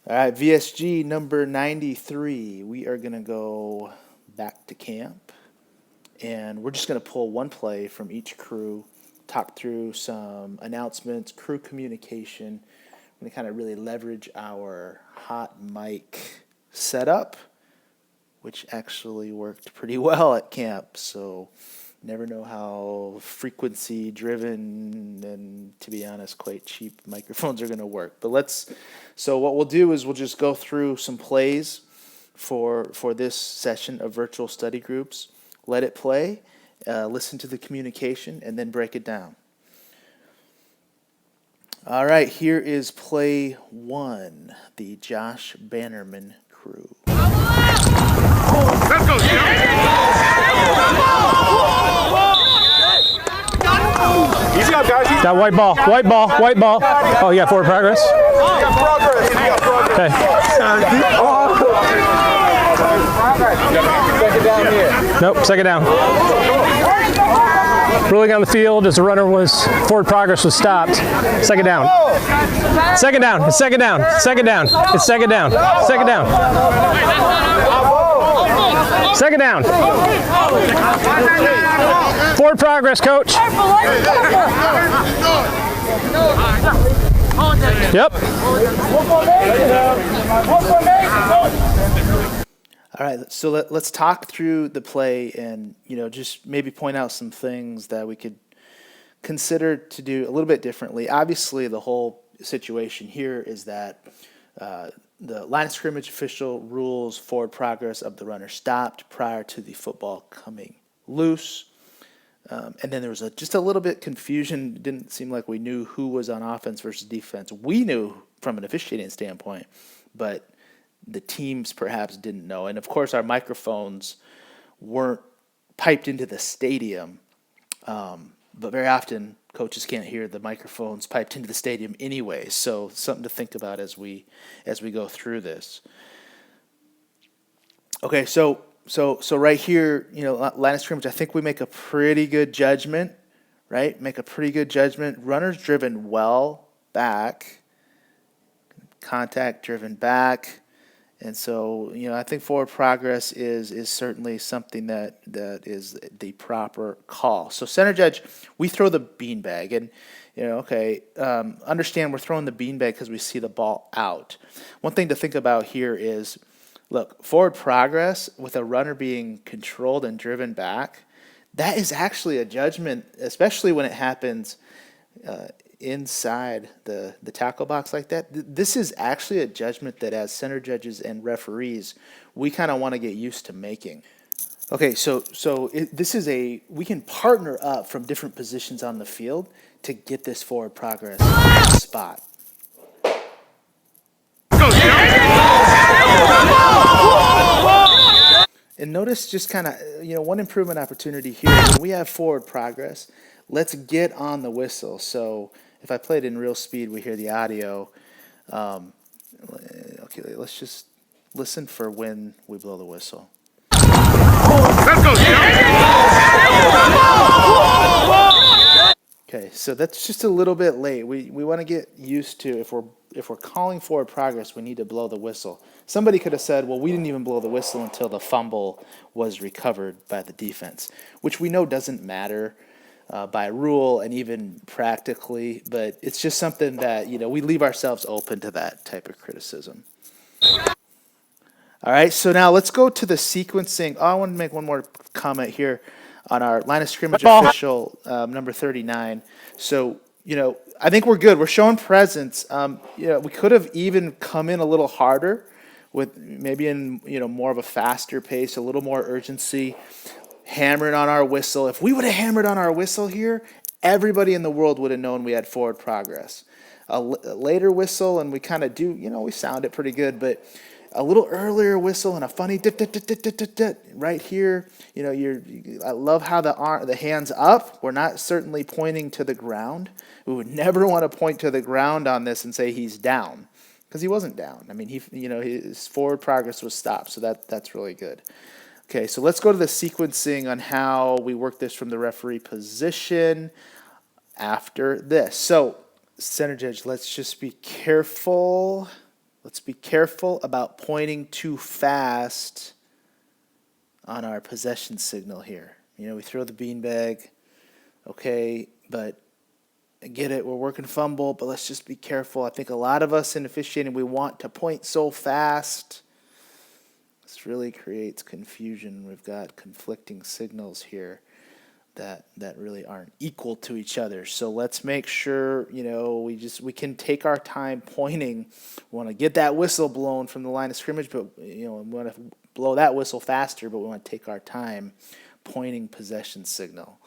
All right, VSG number 93. We are going to go back to camp, and we're just going to pull one play from each crew, talk through some announcements, crew communication. We're going to kind of really leverage our hot mic setup, which actually worked pretty well at camp. So never know how frequency driven and, to be honest, quite cheap microphones are going to work. But so what we'll do is we'll just go through some plays for this session of virtual study groups. Let it play, listen to the communication, and then break it down. All right, here is play 1, the Josh Bannerman crew. Let's go, easy up, guys. That white ball. Oh, yeah, forward progress. Okay. Second down here. Nope, second down. Ruling on the field as the runner forward progress was stopped. Second down. Second down. It's second down. Second down. It's second down. Second down. Second down. Forward progress, coach. Yep. All right, so let's talk through the play and, just maybe point out some things that we could consider to do a little bit differently. Obviously, the whole situation here is that the line of scrimmage official rules forward progress of the runner stopped prior to the football coming loose. And then there was just a little bit confusion. It didn't seem like we knew who was on offense versus defense. We knew from an officiating standpoint, but the teams perhaps didn't know. And, of course, our microphones weren't piped into the stadium. But very often coaches can't hear the microphones piped into the stadium anyway. So something to think about as we go through this. Okay, so right here, line of scrimmage, I think we make a pretty good judgment, right? Make a pretty good judgment. Runners driven well back. Contact driven back. And so, I think forward progress is certainly something that is the proper call. So center judge, we throw the beanbag, and understand we're throwing the beanbag because we see the ball out. One thing to think about here is, look, forward progress with a runner being controlled and driven back, that is actually a judgment, especially when it happens inside the tackle box like that. This is actually a judgment that as center judges and referees, we kind of want to get used to making. Okay, so we can partner up from different positions on the field to get this forward progress spot. And notice just kind of, one improvement opportunity here. When we have forward progress, let's get on the whistle. So if I play it in real speed, we hear the audio. Okay, let's just listen for when we blow the whistle. Let's go, Okay, so that's just a little bit late. We want to get used to, if we're calling forward progress, we need to blow the whistle. Somebody could have said, well, we didn't even blow the whistle until the fumble was recovered by the defense, which we know doesn't matter by rule and even practically, but it's just something that, we leave ourselves open to that type of criticism. All right, so now let's go to the sequencing. I want to make one more comment here on our line of scrimmage official, number 39. So, I think we're good. We're showing presence. We could have even come in a little harder with maybe in, more of a faster pace, a little more urgency, hammering on our whistle. If we would have hammered on our whistle here, everybody in the world would have known we had forward progress. A later whistle, and we kind of do, we sound it pretty good, but a little earlier whistle and a funny right here. I love how the hands up. We're not certainly pointing to the ground. We would never want to point to the ground on this and say he's down, because he wasn't down. I mean, his forward progress was stopped, so that's really good. Okay, so let's go to the sequencing on how we work this from the referee position after this. So, center judge, let's just be careful. Let's be careful about pointing too fast on our possession signal here. You know, we throw the beanbag, okay, but I get it, we're working fumble, but let's just be careful. I think a lot of us in officiating, we want to point so fast. This really creates confusion. We've got conflicting signals here that really aren't equal to each other. So let's make sure, you know, we can take our time pointing. We want to get that whistle blown from the line of scrimmage, but you know, we want to blow that whistle faster, but we want to take our time pointing possession signal.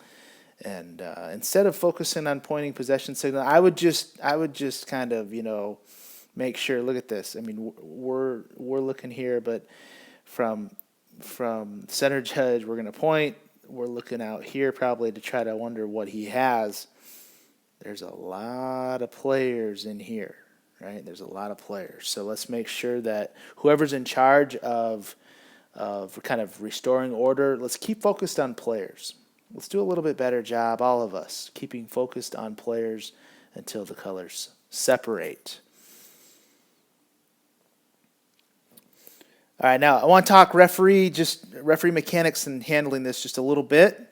And instead of focusing on pointing possession signal, I would just kind of, you know, make sure. Look at this. I mean, we're looking here, but from center judge, we're going to point. We're looking out here probably to try to wonder what he has. There's a lot of players in here, right? There's a lot of players. So let's make sure that whoever's in charge of kind of restoring order, let's keep focused on players. Let's do a little bit better job, all of us, keeping focused on players until the colors separate. All right, now I want to talk referee mechanics and handling this just a little bit.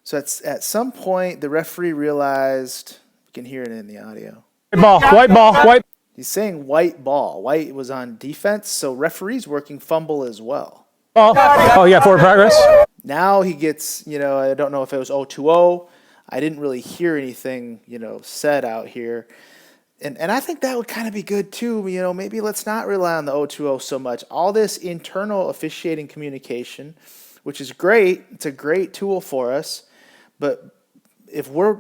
So at some point, the referee realized, you can hear it in the audio. White ball. He's saying white ball. White was on defense, so referee's working fumble as well. Oh, yeah, forward progress. Now he gets, you know, I don't know if it was 0-2-0. I didn't really hear anything, you know, said out here. And I think that would kind of be good too. You know, maybe let's not rely on the 0-2-0 so much. All this internal officiating communication, which is great. It's a great tool for us. But if we're,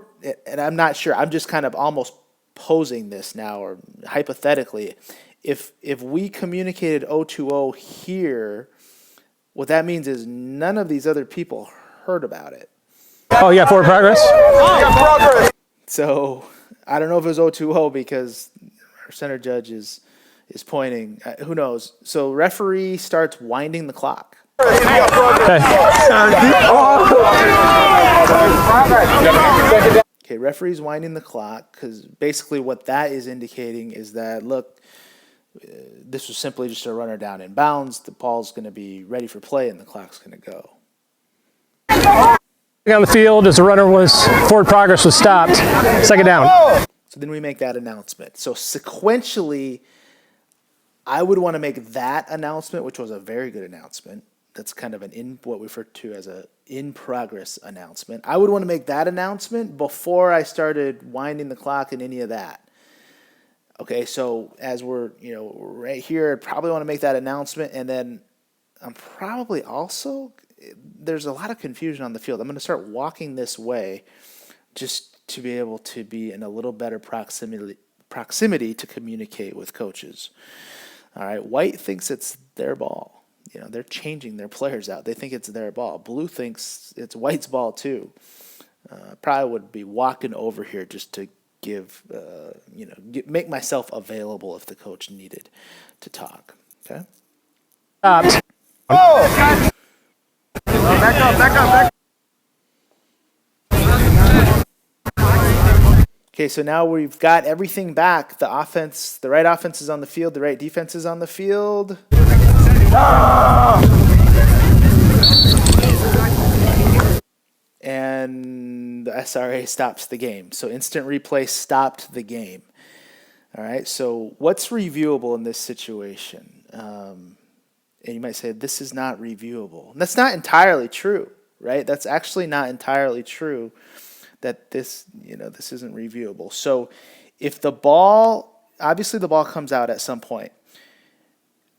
and I'm not sure, I'm just kind of almost posing this now, or hypothetically, if we communicated 0-2-0 here, what that means is none of these other people heard about it. Oh, yeah, forward progress. So I don't know if it was 0-2-0 because our center judge is pointing. Who knows? So referee starts winding the clock. Okay, referee's winding the clock because basically what that is indicating is that, look, this was simply just a runner down in bounds. The ball's going to be ready for play and the clock's going to go. On the field as the runner was forward progress was stopped. Second down. So then we make that announcement. So sequentially, I would want to make that announcement, which was a very good announcement. That's kind of what we refer to as a in-progress announcement. I would want to make that announcement before I started winding the clock and any of that. Okay, so as we're, you know, right here, I'd probably want to make that announcement, and then I'm probably also, there's a lot of confusion on the field. I'm going to start walking this way just to be able to be in a little better proximity to communicate with coaches. All right, White thinks it's their ball. You know, they're changing their players out. They think it's their ball. Blue thinks it's White's ball too. Probably would be walking over here just to give, make myself available if the coach needed to talk. Okay. Stopped. Back up. Okay, so now we've got everything back. The right offense is on the field. The right defense is on the field. And the SRA stops the game. So instant replay stopped the game. All right, so what's reviewable in this situation? And you might say, this is not reviewable. And that's not entirely true, right? That's actually not entirely true that this isn't reviewable. So if obviously the ball comes out at some point.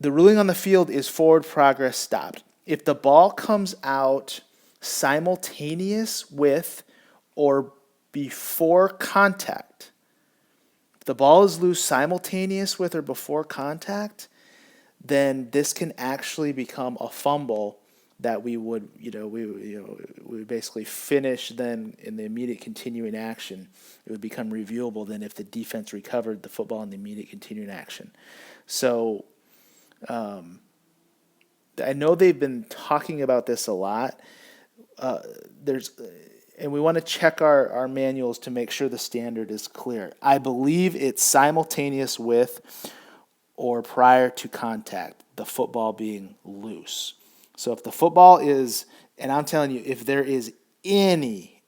The ruling on the field is forward progress stopped. If the ball comes out simultaneous with or before contact, if the ball is loose simultaneous with or before contact, then this can actually become a fumble that we would basically finish then in the immediate continuing action. It would become reviewable then if the defense recovered the football in the immediate continuing action. So I know they've been talking about this a lot. And and we want to check our manuals to make sure the standard is clear. I believe it's simultaneous with or prior to contact, the football being loose. So if the football is, and I'm telling you, if there is any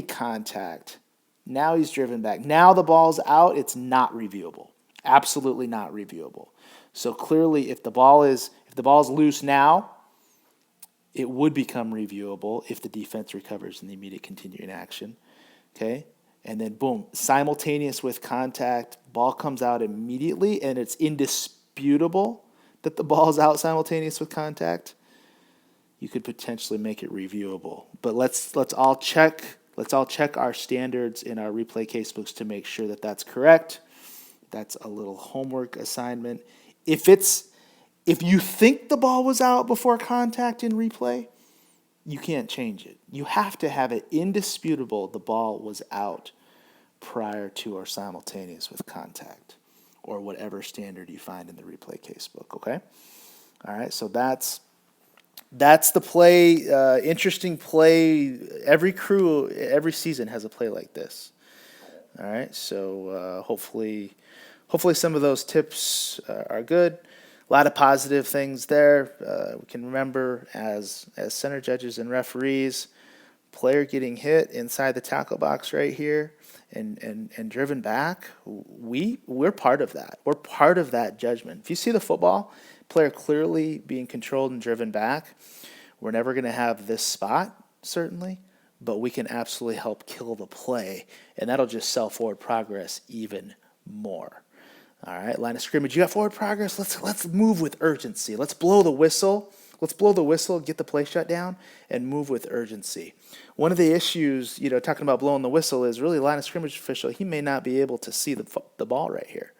contact, now he's driven back. Now the ball's out, it's not reviewable. Absolutely not reviewable. So clearly, if the ball is loose now, it would become reviewable if the defense recovers in the immediate continuing action. Okay? And then boom, simultaneous with contact, ball comes out immediately, and it's indisputable that the ball's out simultaneous with contact. You could potentially make it reviewable. But let's all check our standards in our replay casebooks to make sure that that's correct. That's a little homework assignment. If you think the ball was out before contact in replay, you can't change it. You have to have it indisputable the ball was out prior to or simultaneous with contact, or whatever standard you find in the replay casebook, okay? All right, so that's the play. Interesting play. Every crew, every season has a play like this. All right, so hopefully some of those tips are good. A lot of positive things there. We can remember as center judges and referees, player getting hit inside the tackle box right here and driven back. We're part of that. We're part of that judgment. If you see the football, player clearly being controlled and driven back, we're never going to have this spot, certainly, but we can absolutely help kill the play, and that'll just sell forward progress even more. All right, line of scrimmage, you got forward progress. Let's move with urgency. Let's blow the whistle. Get the play shut down, and move with urgency. One of the issues, talking about blowing the whistle, is really line of scrimmage official. He may not be able to see the ball right here.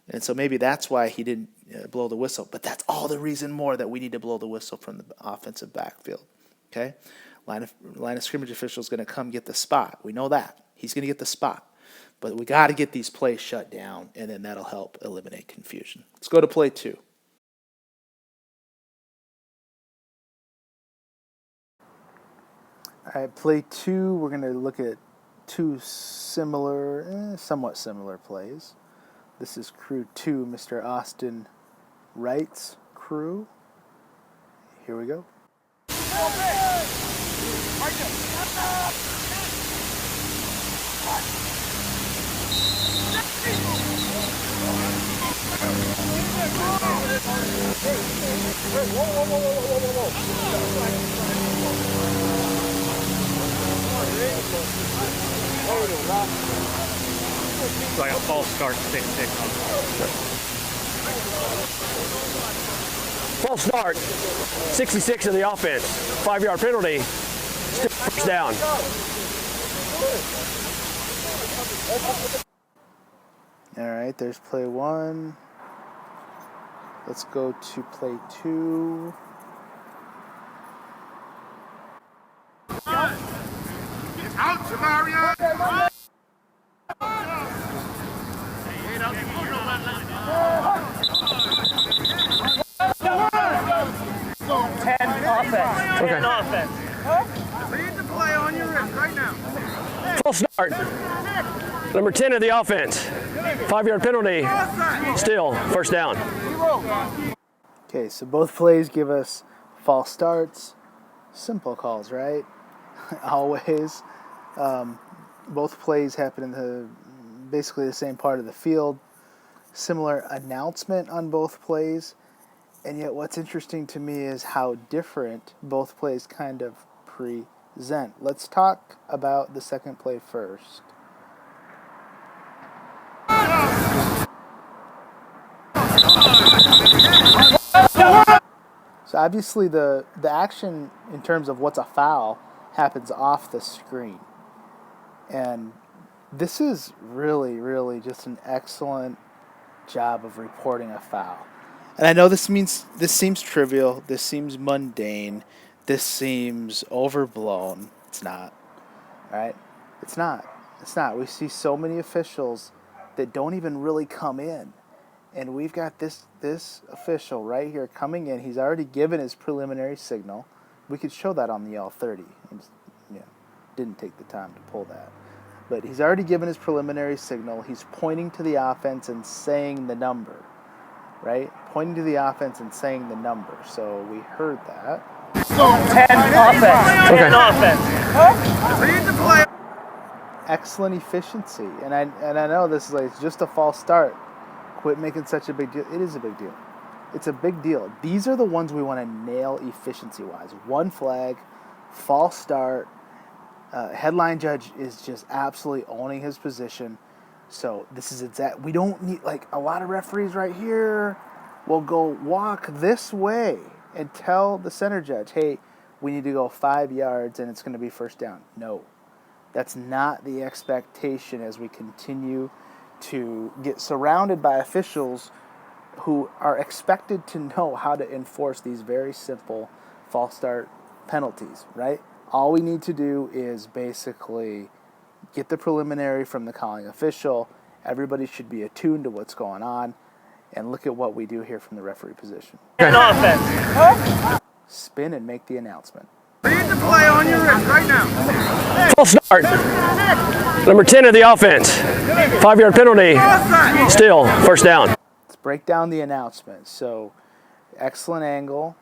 And so maybe that's why he didn't blow the whistle. But that's all the reason more that we need to blow the whistle from the offensive backfield. Okay? Line of scrimmage official is going to come get the spot. We know that. He's going to get the spot. But we got to get these plays shut down, and then that'll help eliminate confusion. Let's go to play 2. All right, play 2, we're going to look at two somewhat similar plays. This is crew 2, Mr. Austin Wright's crew. Here we go. Like a false start, stick. False start, 66 of the offense. 5-yard penalty, still first down. All right, there's play 1. Let's go to play 2. Out, Samaria! Read the play on your wrist right now. False start, number 10 of the offense. 5-yard penalty, still first down. Okay, so both plays give us false starts. Simple calls, right? Always. Both plays happen in basically the same part of the field. Similar announcement on both plays. And yet what's interesting to me is how different both plays kind of present. Let's talk about the second play first. So obviously the action in terms of what's a foul happens off the screen. And this is really, really just an excellent job of reporting a foul. And I know this seems trivial, this seems mundane, this seems overblown. It's not. Right? It's not. We see so many officials that don't even really come in. And we've got this official right here coming in. He's already given his preliminary signal. We could show that on the L30. Yeah. didn't take the time to pull that. But he's already given his preliminary signal. He's pointing to the offense and saying the number, right? Pointing to the offense and saying the number. So we heard that. 10 offense. Okay. Offense. Read the play. Excellent efficiency. And I know this is like, it's just a false start. Quit making such a big deal. It is a big deal. It's a big deal. These are the ones we want to nail efficiency-wise. One flag, false start. Headline judge is just absolutely owning his position. So this is exact. We don't need, like, a lot of referees right here will go walk this way and tell the center judge, hey, we need to go 5 yards and it's going to be first down. No, that's not the expectation as we continue to get surrounded by officials who are expected to know how to enforce these very simple false start penalties, right? All we need to do is basically get the preliminary from the calling official. Everybody should be attuned to what's going on, and look at what we do here from the referee position. Offense. Spin and make the announcement. Read the play on your wrist right now. False start. Number 10 of the offense. 5-yard penalty. Still, first down. Let's break down the announcement. So, excellent angle,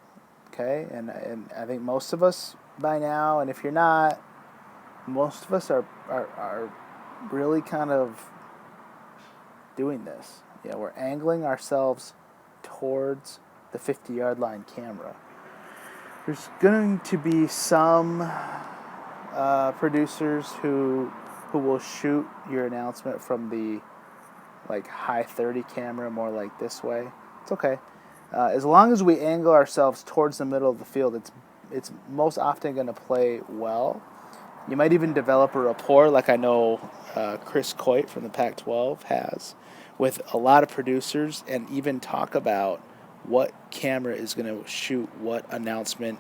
okay? And I think most of us by now, and if you're not, most of us are really kind of doing this. Yeah, we're angling ourselves towards the 50-yard line camera. There's going to be some producers who will shoot your announcement from the like high 30 camera, more like this way. It's okay. As long as we angle ourselves towards the middle of the field, it's most often going to play well. You might even develop a rapport, like I know Chris Coit from the Pac-12 has, with a lot of producers, and even talk about what camera is going to shoot what announcement,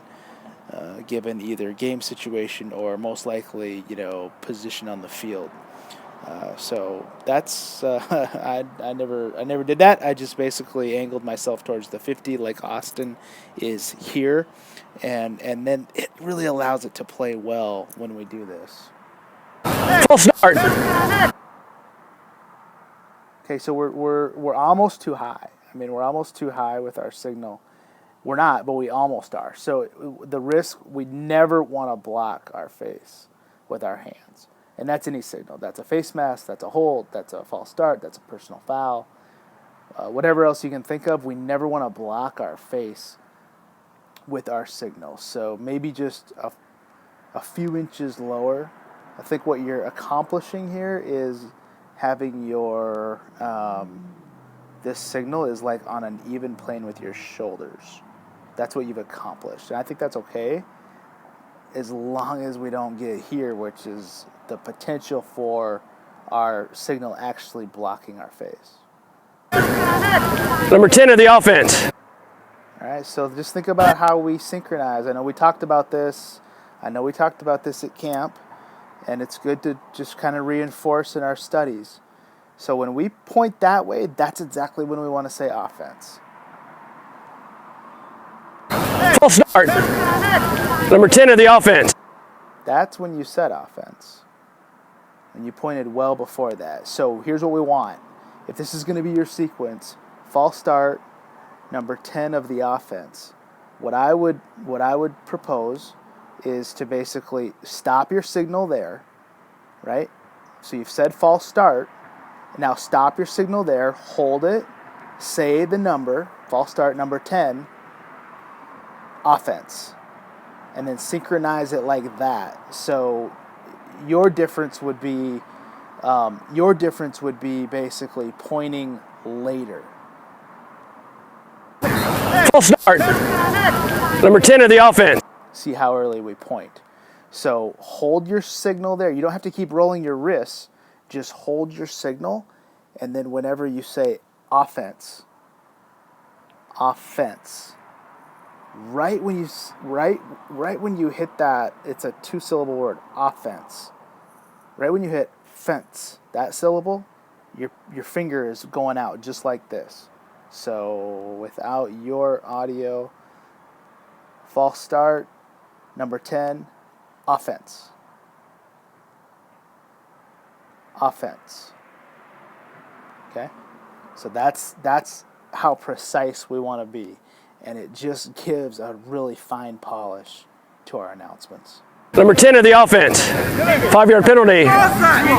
given either game situation or most likely, position on the field. So that's I never did that. I just basically angled myself towards the 50, like Austin is here, and then it really allows it to play well when we do this. False start. Okay, so we're almost too high. I mean, we're almost too high with our signal. We're not, but we almost are. So the risk, we never want to block our face with our hands. And that's any signal. That's a face mask, that's a hold, that's a false start, that's a personal foul. Whatever else you can think of, we never want to block our face with our signal. So maybe just a few inches lower. I think what you're accomplishing here is having your this signal is like on an even plane with your shoulders. That's what you've accomplished. And I think that's okay as long as we don't get here, which is the potential for our signal actually blocking our face. Number 10 of the offense. All right, so just think about how we synchronize. I know we talked about this. At camp, and it's good to just kind of reinforce in our studies. So when we point that way, that's exactly when we want to say offense. False start. Number 10 of the offense. That's when you said offense. And you pointed well before that. So here's what we want. If this is going to be your sequence, false start, number 10 of the offense. What I would propose is to basically stop your signal there, right? So you've said false start. Now stop your signal there, hold it, say the number, false start number 10, offense. And then synchronize it like that. So your difference would be basically pointing later. False start. Number 10 of the offense. See how early we point. So hold your signal there. You don't have to keep rolling your wrists. Just hold your signal, and then whenever you say offense, right when you hit that, it's a 2-syllable word, offense. Right when you hit fence, that syllable, your finger is going out just like this. So without your audio, false start, number 10, offense. offense. Okay? So that's how precise we want to be. And it just gives a really fine polish to our announcements. Number 10 of the offense. 5-yard penalty.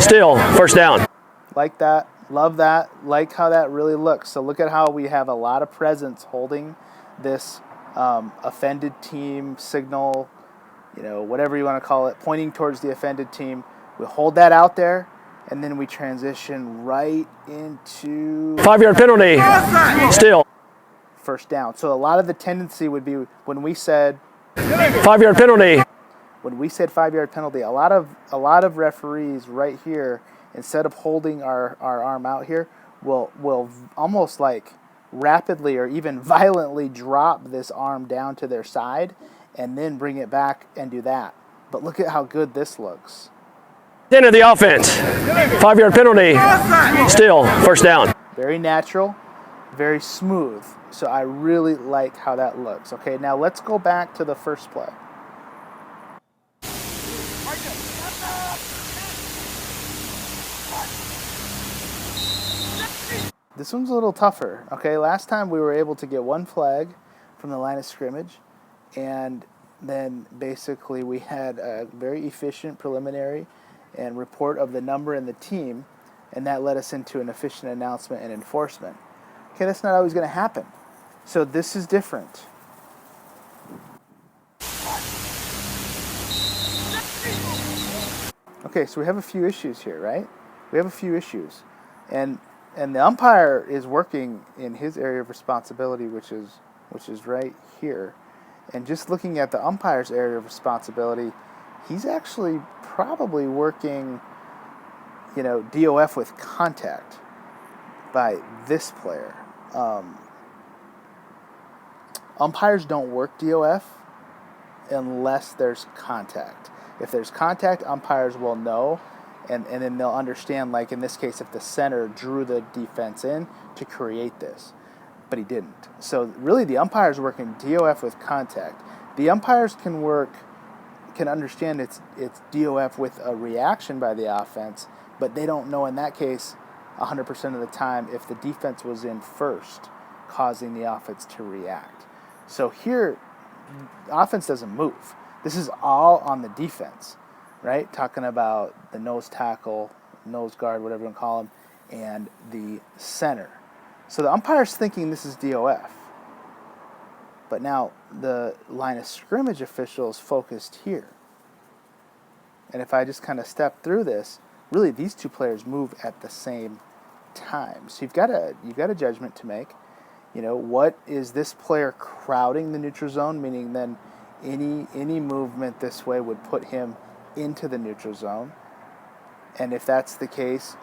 Still, first down. Like that. Love that. Like how that really looks. So look at how we have a lot of presence holding this offended team signal, whatever you want to call it, pointing towards the offended team. We hold that out there, and then we transition right into 5-yard penalty. Still. first down. So a lot of the tendency would be when we said 5-yard penalty. when we said 5-yard penalty, a lot of referees right here, instead of holding our arm out here, will almost like rapidly or even violently drop this arm down to their side and then bring it back and do that. But look at how good this looks. 10 of the offense. 5-yard penalty. Still, first down. Very natural, very smooth. So I really like how that looks. Okay, now let's go back to the first play. This one's a little tougher. Okay, last time we were able to get one flag from the line of scrimmage, and then basically we had a very efficient preliminary and report of the number and the team, and that led us into an efficient announcement and enforcement. Okay, that's not always going to happen. So this is different. Okay, so we have a few issues here, right? We have a few issues. And the umpire is working in his area of responsibility, which is right here. And just looking at the umpire's area of responsibility, he's actually probably working, DOF with contact by this player. Umpires don't work DOF unless there's contact. If there's contact, umpires will know, and then they'll understand, like in this case, if the center drew the defense in to create this. But he didn't. So really the umpire's working DOF with contact. The umpires can understand it's DOF with a reaction by the offense, but they don't know in that case 100% of the time if the defense was in first, causing the offense to react. So here, the offense doesn't move. This is all on the defense, right? Talking about the nose tackle, nose guard, whatever you want to call him, and the center. So the umpire's thinking this is DOF. But now the line of scrimmage official is focused here. And if I just kind of step through this, really these two players move at the same time. So you've got a judgment to make. What is this player crowding the neutral zone? Meaning then any movement this way would put him into the neutral zone. And if that's the case,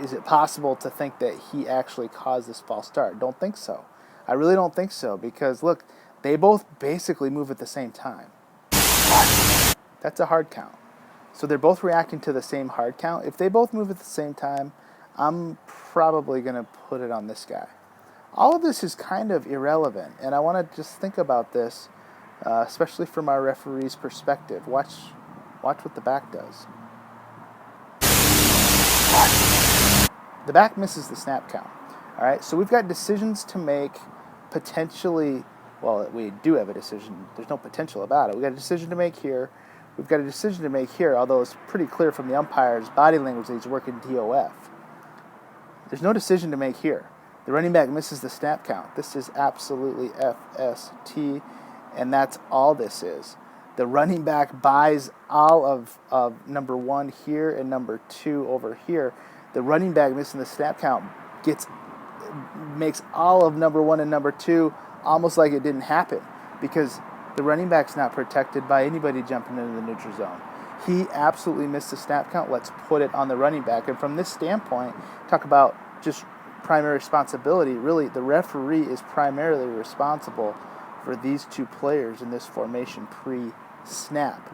is it possible to think that he actually caused this false start? Don't think so. I really don't think so, because look, they both basically move at the same time. That's a hard count. So they're both reacting to the same hard count. If they both move at the same time, I'm probably going to put it on this guy. All of this is kind of irrelevant, and I want to just think about this, especially from our referee's perspective. Watch what the back does. The back misses the snap count. All right, so we've got decisions to make potentially. Well, we do have a decision. There's no potential about it. We've got a decision to make here. We've got a decision to make here, although it's pretty clear from the umpire's body language that he's working DOF. There's no decision to make here. The running back misses the snap count. This is absolutely FST, and that's all this is. The running back buys all of number 1 here and number 2 over here. The running back missing the snap count makes all of number 1 and number 2 almost like it didn't happen, because the running back's not protected by anybody jumping into the neutral zone. He absolutely missed the snap count. Let's put it on the running back. And from this standpoint, talk about just primary responsibility. Really, the referee is primarily responsible for these two players in this formation pre-snap,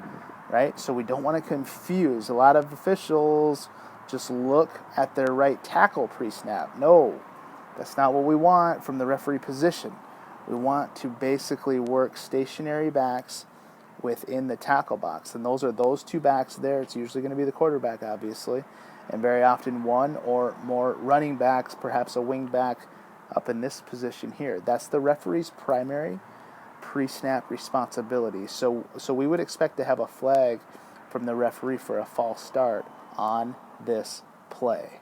right? So we don't want to confuse. A lot of officials just look at their right tackle pre-snap. No, that's not what we want from the referee position. We want to basically work stationary backs within the tackle box. And those are those two backs there. It's usually going to be the quarterback, obviously. and very often one or more running backs, perhaps a wing back, up in this position here. That's the referee's primary pre-snap responsibility. So we would expect to have a flag from the referee for a false start on this play.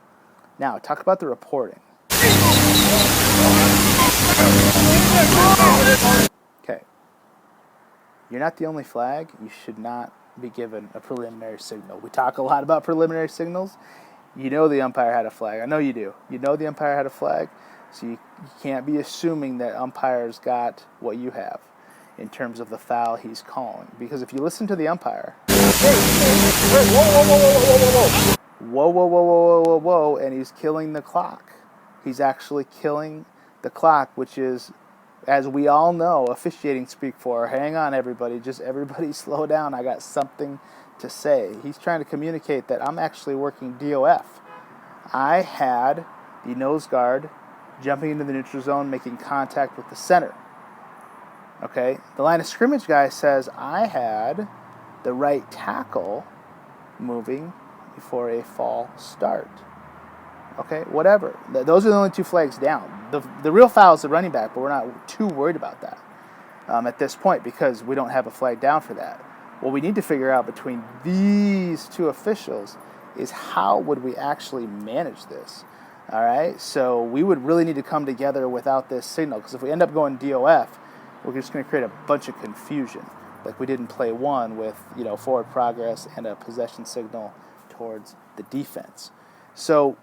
Now, talk about the reporting. Okay. You're not the only flag. You should not be given a preliminary signal. We talk a lot about preliminary signals. You know the umpire had a flag. I know you do. You know the umpire had a flag, so you can't be assuming that umpire's got what you have in terms of the foul he's calling. Because if you listen to the umpire, whoa, and he's killing the clock. He's actually killing the clock, which is, as we all know, officiating speak for, hang on everybody, just everybody slow down, I got something to say. He's trying to communicate that I'm actually working DOF. I had the nose guard jumping into the neutral zone, making contact with the center. Okay, the line of scrimmage guy says I had the right tackle moving before a false start. Okay, whatever. Those are the only two flags down. The real foul is the running back, but we're not too worried about that at this point because we don't have a flag down for that. What we need to figure out between these two officials is how would we actually manage this. All right, so we would really need to come together without this signal, because if we end up going DOF, we're just going to create a bunch of confusion, like we did in play one with forward progress and a possession signal towards the defense. So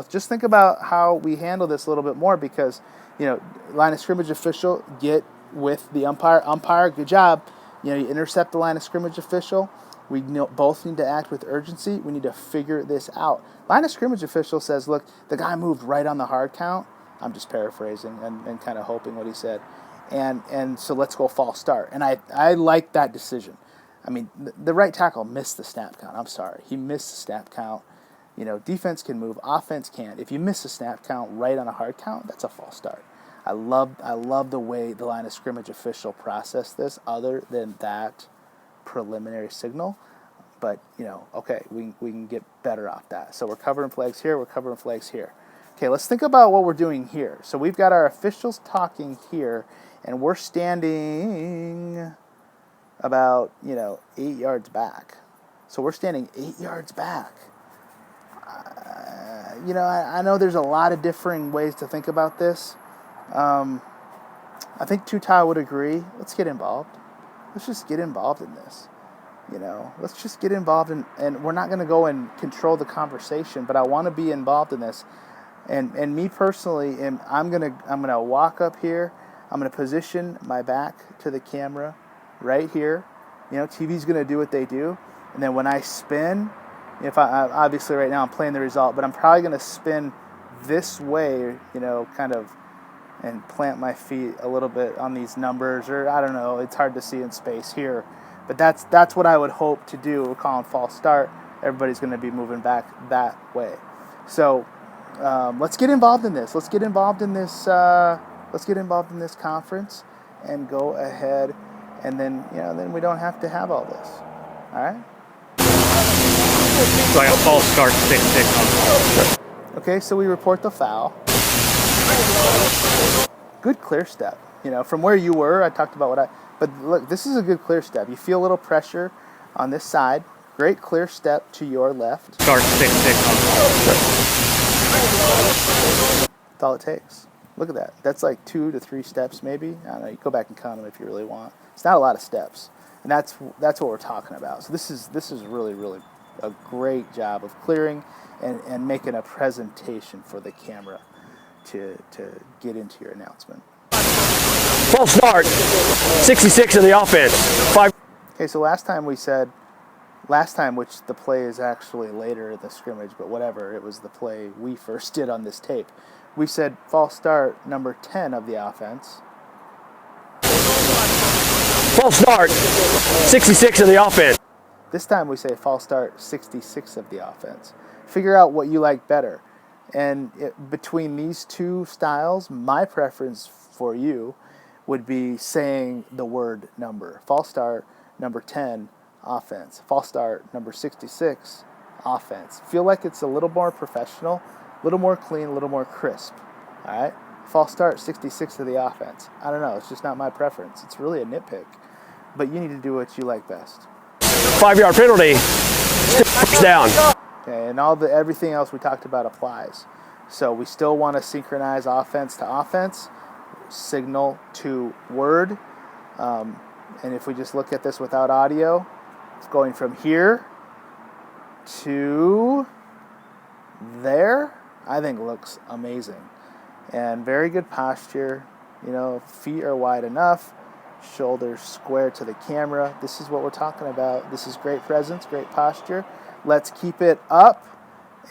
just think about how we handle this a little bit more, because line of scrimmage official, get with the umpire, good job. You intercept the line of scrimmage official. We both need to act with urgency. We need to figure this out. Line of scrimmage official says, look, the guy moved right on the hard count. I'm just paraphrasing and kind of hoping what he said. And so let's go false start. And I like that decision. I mean, the right tackle missed the snap count. I'm sorry. He missed the snap count. Defense can move, offense can't. If you miss a snap count right on a hard count, that's a false start. I love the way the line of scrimmage official processed this, other than that preliminary signal. But, okay, we can get better off that. So we're covering flags here, we're covering flags here. Okay, let's think about what we're doing here. So we've got our officials talking here, and we're standing about, 8 yards back. So we're standing 8 yards back. I know there's a lot of differing ways to think about this. I think Tutai would agree. Let's get involved. Let's just get involved in this. Let's just get involved and we're not going to go and control the conversation, but I want to be involved in this. And me personally, I'm gonna walk up here. I'm gonna position my back to the camera right here. TV's gonna do what they do, and then when I spin, if I obviously right now I'm playing the result, but I'm probably gonna spin this way, kind of, and plant my feet a little bit on these numbers, or I don't know. It's hard to see in space here, but that's what I would hope to do. We're calling false start. Everybody's gonna be moving back that way. So. Let's get involved in this. Let's get involved in this. Let's get involved in this conference, and go ahead, and then then we don't have to have all this. All right. So I got false start 6-6 on. Okay, so we report the foul. Good clear step. From where you were, I talked about but look, this is a good clear step. You feel a little pressure on this side. Great clear step to your left. Start 6-6 on. That's all it takes. Look at that. That's like 2 to 3 steps, maybe. I don't know. You go back and count them if you really want. It's not a lot of steps, and that's what we're talking about. So this is really, really a great job of clearing and making a presentation for the camera to get into your announcement. False start. 66 of the offense. 5. Okay, so last time, which the play is actually later in the scrimmage, but whatever, it was the play we first did on this tape. We said false start number 10 of the offense. False start. 66 of the offense. This time we say false start 66 of the offense. Figure out what you like better. And between these two styles, my preference for you would be saying the word number. False start number 10 offense. False start number 66 offense. Feel like it's a little more professional, a little more clean, a little more crisp. All right? False start, 66 to the offense. I don't know. It's just not my preference. It's really a nitpick. But you need to do what you like best. 5-yard penalty. Still first down. Okay, and everything else we talked about applies. So we still want to synchronize offense to offense, signal to word. And if we just look at this without audio, it's going from here to there. I think looks amazing. And very good posture. You know, feet are wide enough, shoulders square to the camera. This is what we're talking about. This is great presence, great posture. Let's keep it up.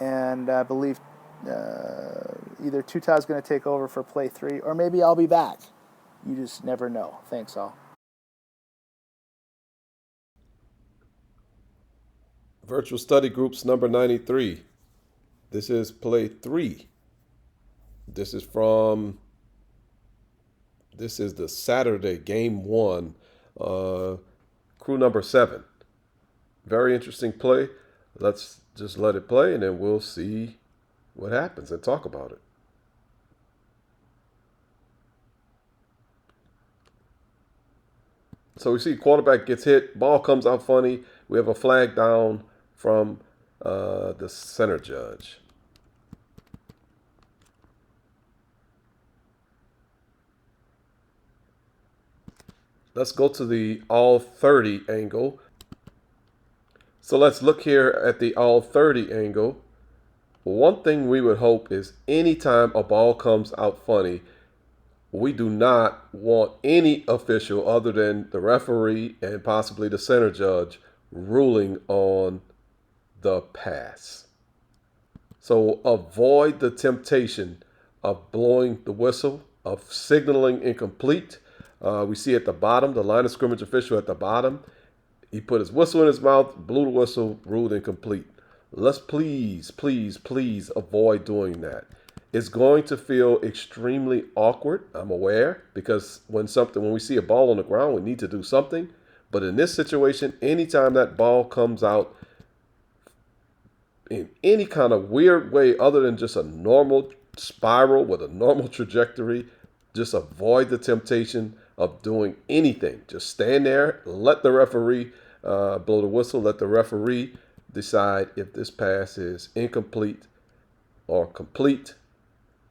And I believe either Tuta's going to take over for play 3, or maybe I'll be back. You just never know. Thanks, all. Virtual Study Groups number 93. This is play 3. This is the Saturday game 1, crew number 7. Very interesting play. Let's just let it play and then we'll see what happens and talk about it. So we see quarterback gets hit, ball comes out funny. We have a flag down from the center judge. Let's go to the all 30 angle. So let's look here at the all 30 angle. One thing we would hope is anytime a ball comes out funny, we do not want any official other than the referee and possibly the center judge ruling on the pass. So avoid the temptation of blowing the whistle, of signaling incomplete. We see at the bottom, the line of scrimmage official at the bottom, he put his whistle in his mouth, blew the whistle, ruled incomplete. Let's please avoid doing that. It's going to feel extremely awkward, I'm aware, because when we see a ball on the ground, we need to do something. But in this situation, anytime that ball comes out in any kind of weird way other than just a normal spiral with a normal trajectory, just avoid the temptation of doing anything. Just stand there, let the referee blow the whistle, let the referee decide if this pass is incomplete or complete.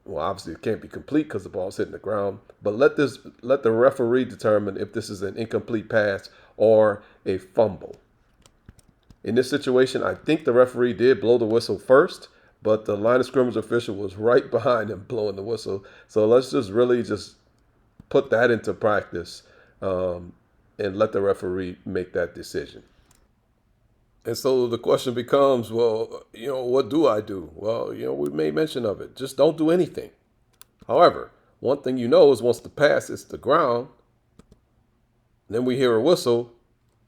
Well, obviously it can't be complete because the ball's hitting the ground, but let the referee determine if this is an incomplete pass or a fumble. In this situation, I think the referee did blow the whistle first, but the line of scrimmage official was right behind him blowing the whistle. So let's just really put that into practice and let the referee make that decision. And so the question becomes, well, what do I do? Well, we made mention of it. Just don't do anything. However, one thing is once the pass hits the ground, then we hear a whistle,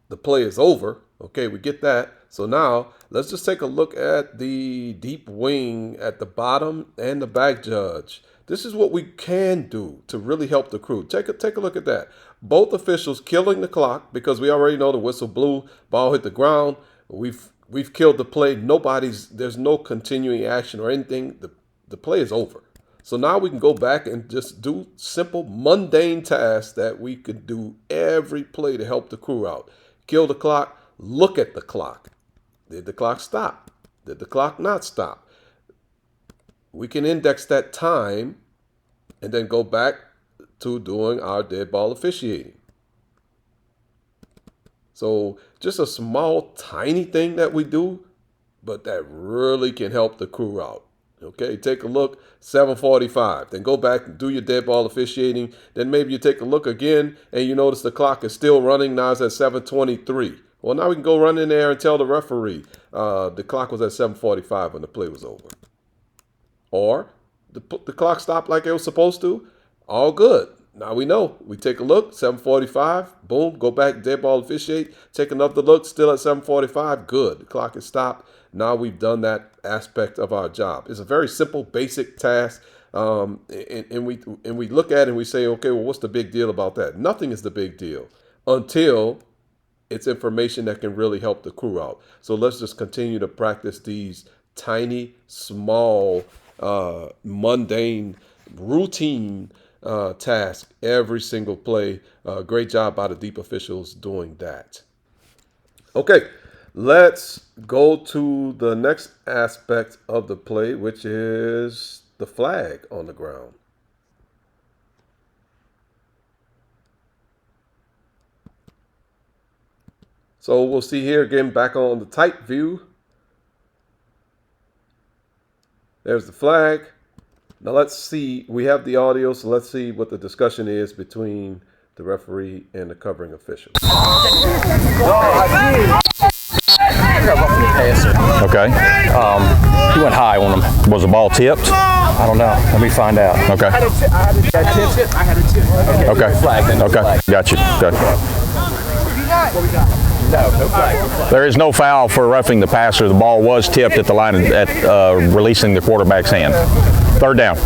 the play is over. Okay, we get that. So now let's just take a look at the deep wing at the bottom and the back judge. This is what we can do to really help the crew. Take a look at that. Both officials killing the clock because we already know the whistle blew, ball hit the ground. We've killed the play. There's no continuing action or anything. The play is over. So now we can go back and just do simple, mundane tasks that we could do every play to help the crew out. Kill the clock, look at the clock. Did the clock stop? Did the clock not stop? We can index that time and then go back to doing our dead ball officiating. So just a small, tiny thing that we do, but that really can help the crew out. Okay, take a look, 7:45. Then go back and do your dead ball officiating. Then maybe you take a look again and you notice the clock is still running. Now it's at 7:23. Well, now we can go run in there and tell the referee the clock was at 7:45 when the play was over. Or the clock stopped like it was supposed to. All good. Now we know. We take a look, 7:45, boom, go back, dead ball officiate, take another look, still at 7:45, good. The clock is stopped. Now we've done that aspect of our job. It's a very simple, basic task, and we look at it and we say, okay, well, what's the big deal about that? Nothing is the big deal until it's information that can really help the crew out. So let's just continue to practice these tiny, small, mundane, routine tasks every single play. Great job by the deep officials doing that. Okay, let's go to the next aspect of the play, which is the flag on the ground. So we'll see here again back on the tight view. There's the flag. Now let's see, we have the audio, so let's see what the discussion is between the referee and the covering official. Okay. He went high on him. Was the ball tipped? I don't know. Let me find out. Okay. I had a tip. Okay. Flag, then Okay. flag. Got you. No flag. There is no foul for roughing the passer. The ball was tipped at the line at releasing the quarterback's hand. Third down.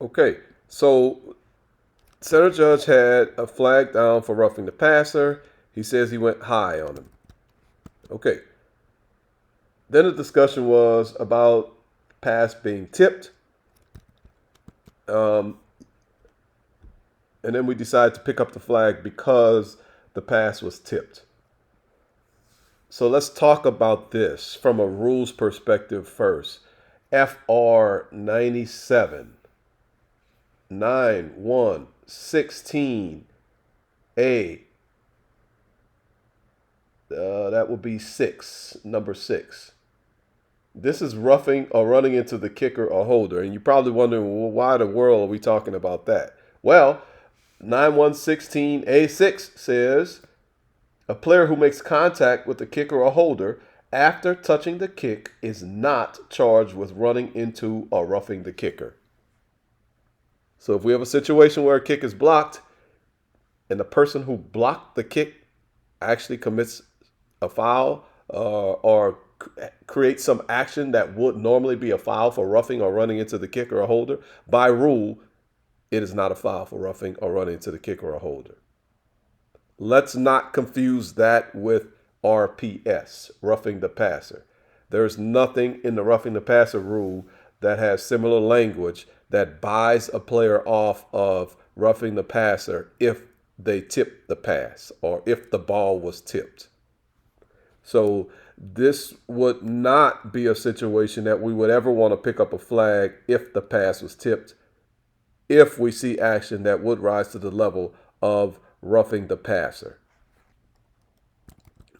Okay, so center judge had a flag down for roughing the passer. He says he went high on him. Okay. Then the discussion was about pass being tipped. And then we decided to pick up the flag because the pass was tipped. So let's talk about this from a rules perspective first. FR 97 9116 A. That would be 6, number 6. This is roughing or running into the kicker or holder. And you're probably wondering, well, why in the world are we talking about that? Well, 9116A6 says a player who makes contact with the kicker or holder after touching the kick is not charged with running into or roughing the kicker. So if we have a situation where a kick is blocked and the person who blocked the kick actually commits a foul or creates some action that would normally be a foul for roughing or running into the kicker or holder, by rule, it is not a foul for roughing or running into the kicker or holder. Let's not confuse that with RPS, roughing the passer. There's nothing in the roughing the passer rule that has similar language that buys a player off of roughing the passer if they tip the pass or if the ball was tipped. So this would not be a situation that we would ever want to pick up a flag if the pass was tipped, if we see action that would rise to the level of roughing the passer.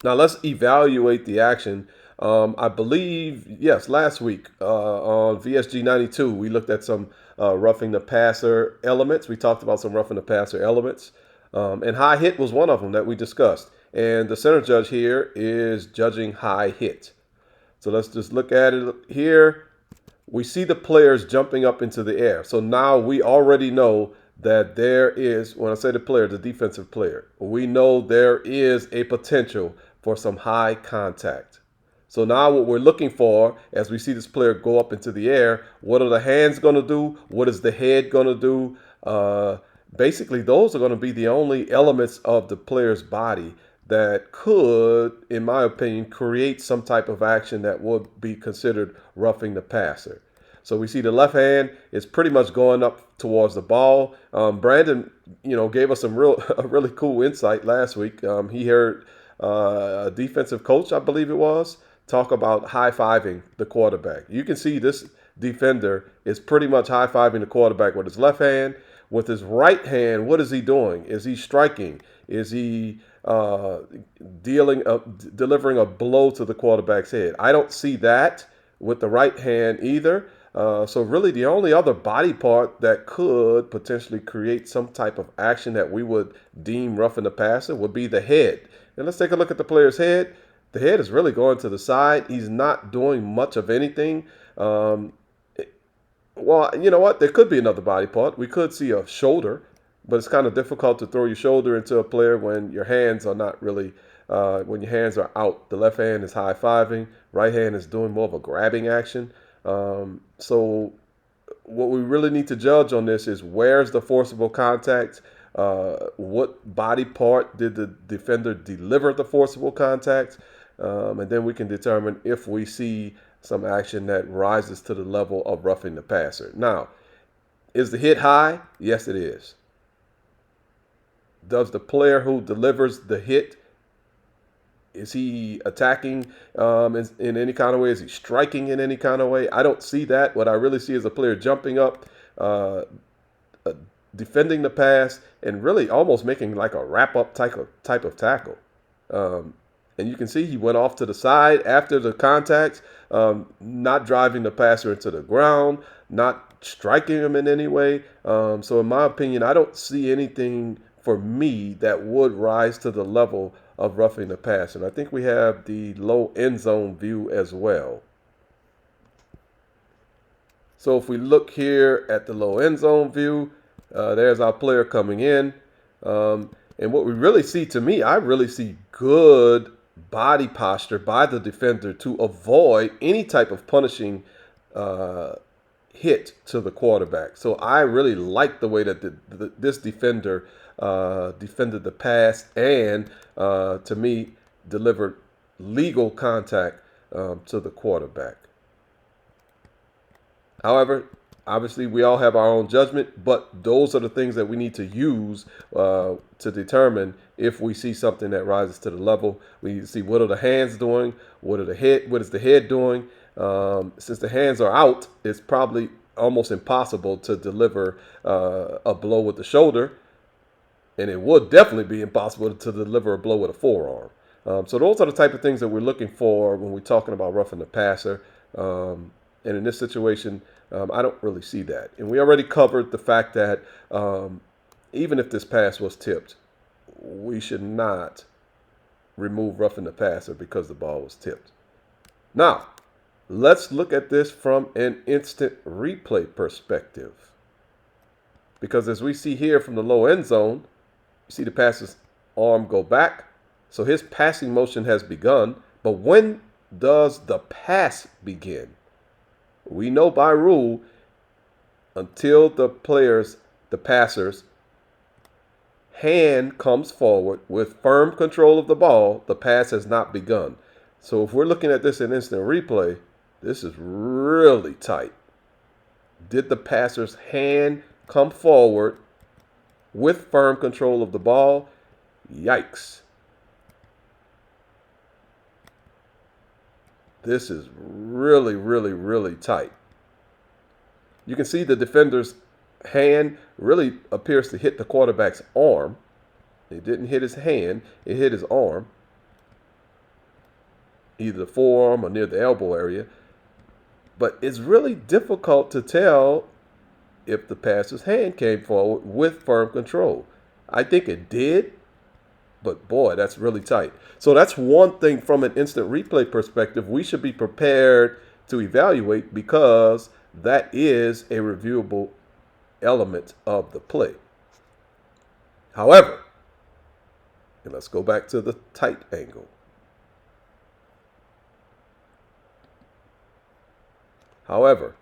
Now let's evaluate the action. I believe, yes, last week on VSG 92, we looked at some roughing the passer elements. We talked about some roughing the passer elements. And high hit was one of them that we discussed. And the center judge here is judging high hit. So let's just look at it here. We see the players jumping up into the air. So now we already know that there is, when I say the player, the defensive player, we know there is a potential for some high contact. So now what we're looking for as we see this player go up into the air, what are the hands going to do? What is the head going to do? Basically, those are going to be the only elements of the player's body that could, in my opinion, create some type of action that would be considered roughing the passer. So we see the left hand is pretty much going up towards the ball. Brandon, gave us some really cool insight last week. He heard a defensive coach, I believe it was, talk about high-fiving the quarterback. You can see this defender is pretty much high-fiving the quarterback with his left hand. With his right hand, what is he doing? Is he striking? Is he delivering a blow to the quarterback's head? I don't see that with the right hand either. So really the only other body part that could potentially create some type of action that we would deem roughing the passer would be the head. And let's take a look at the player's head. The head is really going to the side. He's not doing much of anything. Well, you know what? There could be another body part. We could see a shoulder, but it's kind of difficult to throw your shoulder into a player when your hands are not really, when your hands are out. The left hand is high-fiving. Right hand is doing more of a grabbing action. So what we really need to judge on this is where's the forcible contact? what body part did the defender deliver the forcible contact, and then we can determine if we see some action that rises to the level of roughing the passer. Now, is the hit high? Yes, it is. Does the player who delivers the hit, is he attacking in any kind of way? Is he striking in any kind of way? I don't see that. What I really see is a player jumping up, defending the pass, and really almost making like a wrap-up type of tackle. And you can see he went off to the side after the contact, not driving the passer into the ground, not striking him in any way. So in my opinion, I don't see anything for me that would rise to the level of roughing the passer. And I think we have the low end zone view as well. So if we look here at the low end zone view, there's our player coming in. And what we really see, to me, I really see good body posture by the defender to avoid any type of punishing hit to the quarterback. So I really like the way that this defender defended the pass and, to me, delivered legal contact to the quarterback. However, obviously, we all have our own judgment, but those are the things that we need to use to determine if we see something that rises to the level. We need to see what are the hands doing, what is the head doing. Since the hands are out, it's probably almost impossible to deliver a blow with the shoulder, and it would definitely be impossible to deliver a blow with a forearm. So those are the type of things that we're looking for when we're talking about roughing the passer. And in this situation, I don't really see that. And we already covered the fact that even if this pass was tipped, we should not remove roughing the passer because the ball was tipped. Now, let's look at this from an instant replay perspective. Because as we see here from the low end zone, you see the passer's arm go back. So his passing motion has begun. But when does the pass begin? We know by rule, until the passer's hand comes forward with firm control of the ball, the pass has not begun. So if we're looking at this in instant replay, this is really tight. Did the passer's hand come forward with firm control of the ball? Yikes. This is really, really, really tight. You can see the defender's hand really appears to hit the quarterback's arm. It didn't hit his hand, it hit his arm. Either the forearm or near the elbow area. But it's really difficult to tell if the passer's hand came forward with firm control. I think it did, but boy, that's really tight. So that's one thing from an instant replay perspective we should be prepared to evaluate, because that is a reviewable element of the play. However, and let's go back to the tight angle. However,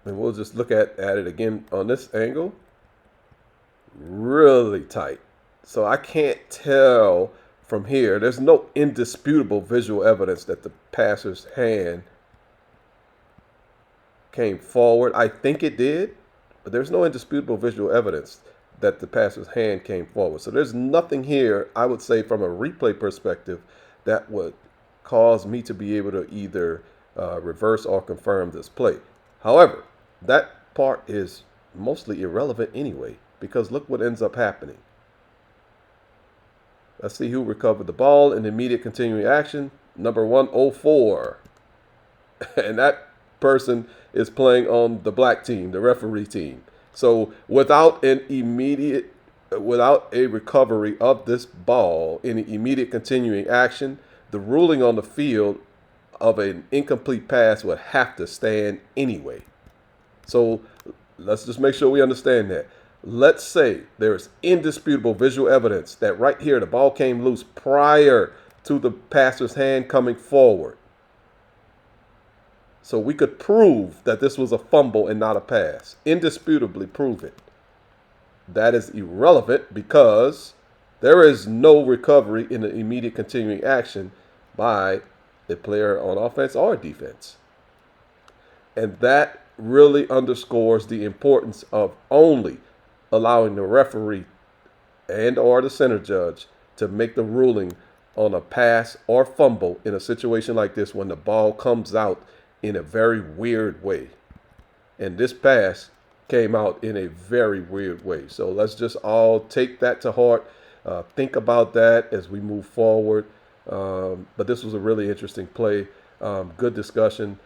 and we'll just look at it again on this angle. Really tight. So I can't tell from here. There's no indisputable visual evidence that the passer's hand came forward. I think it did, but there's no indisputable visual evidence that the passer's hand came forward. So there's nothing here, I would say, from a replay perspective that would cause me to be able to either reverse or confirm this play. However, that part is mostly irrelevant anyway, because look what ends up happening. Let's see who recovered the ball in immediate continuing action. Number 104. And that person is playing on the black team, the referee team. So without a recovery of this ball in immediate continuing action, the ruling on the field of an incomplete pass would have to stand anyway. So let's just make sure we understand that. Let's say there's indisputable visual evidence that right here the ball came loose prior to the passer's hand coming forward. So we could prove that this was a fumble and not a pass. Indisputably prove it. that is irrelevant because there is no recovery in the immediate continuing action by a player on offense or defense. And that really underscores the importance of only allowing the referee and or the center judge to make the ruling on a pass or fumble in a situation like this when the ball comes out in a very weird way. And this pass came out in a very weird way. So let's just all take that to heart. Think about that as we move forward. But this was a really interesting play. Good discussion.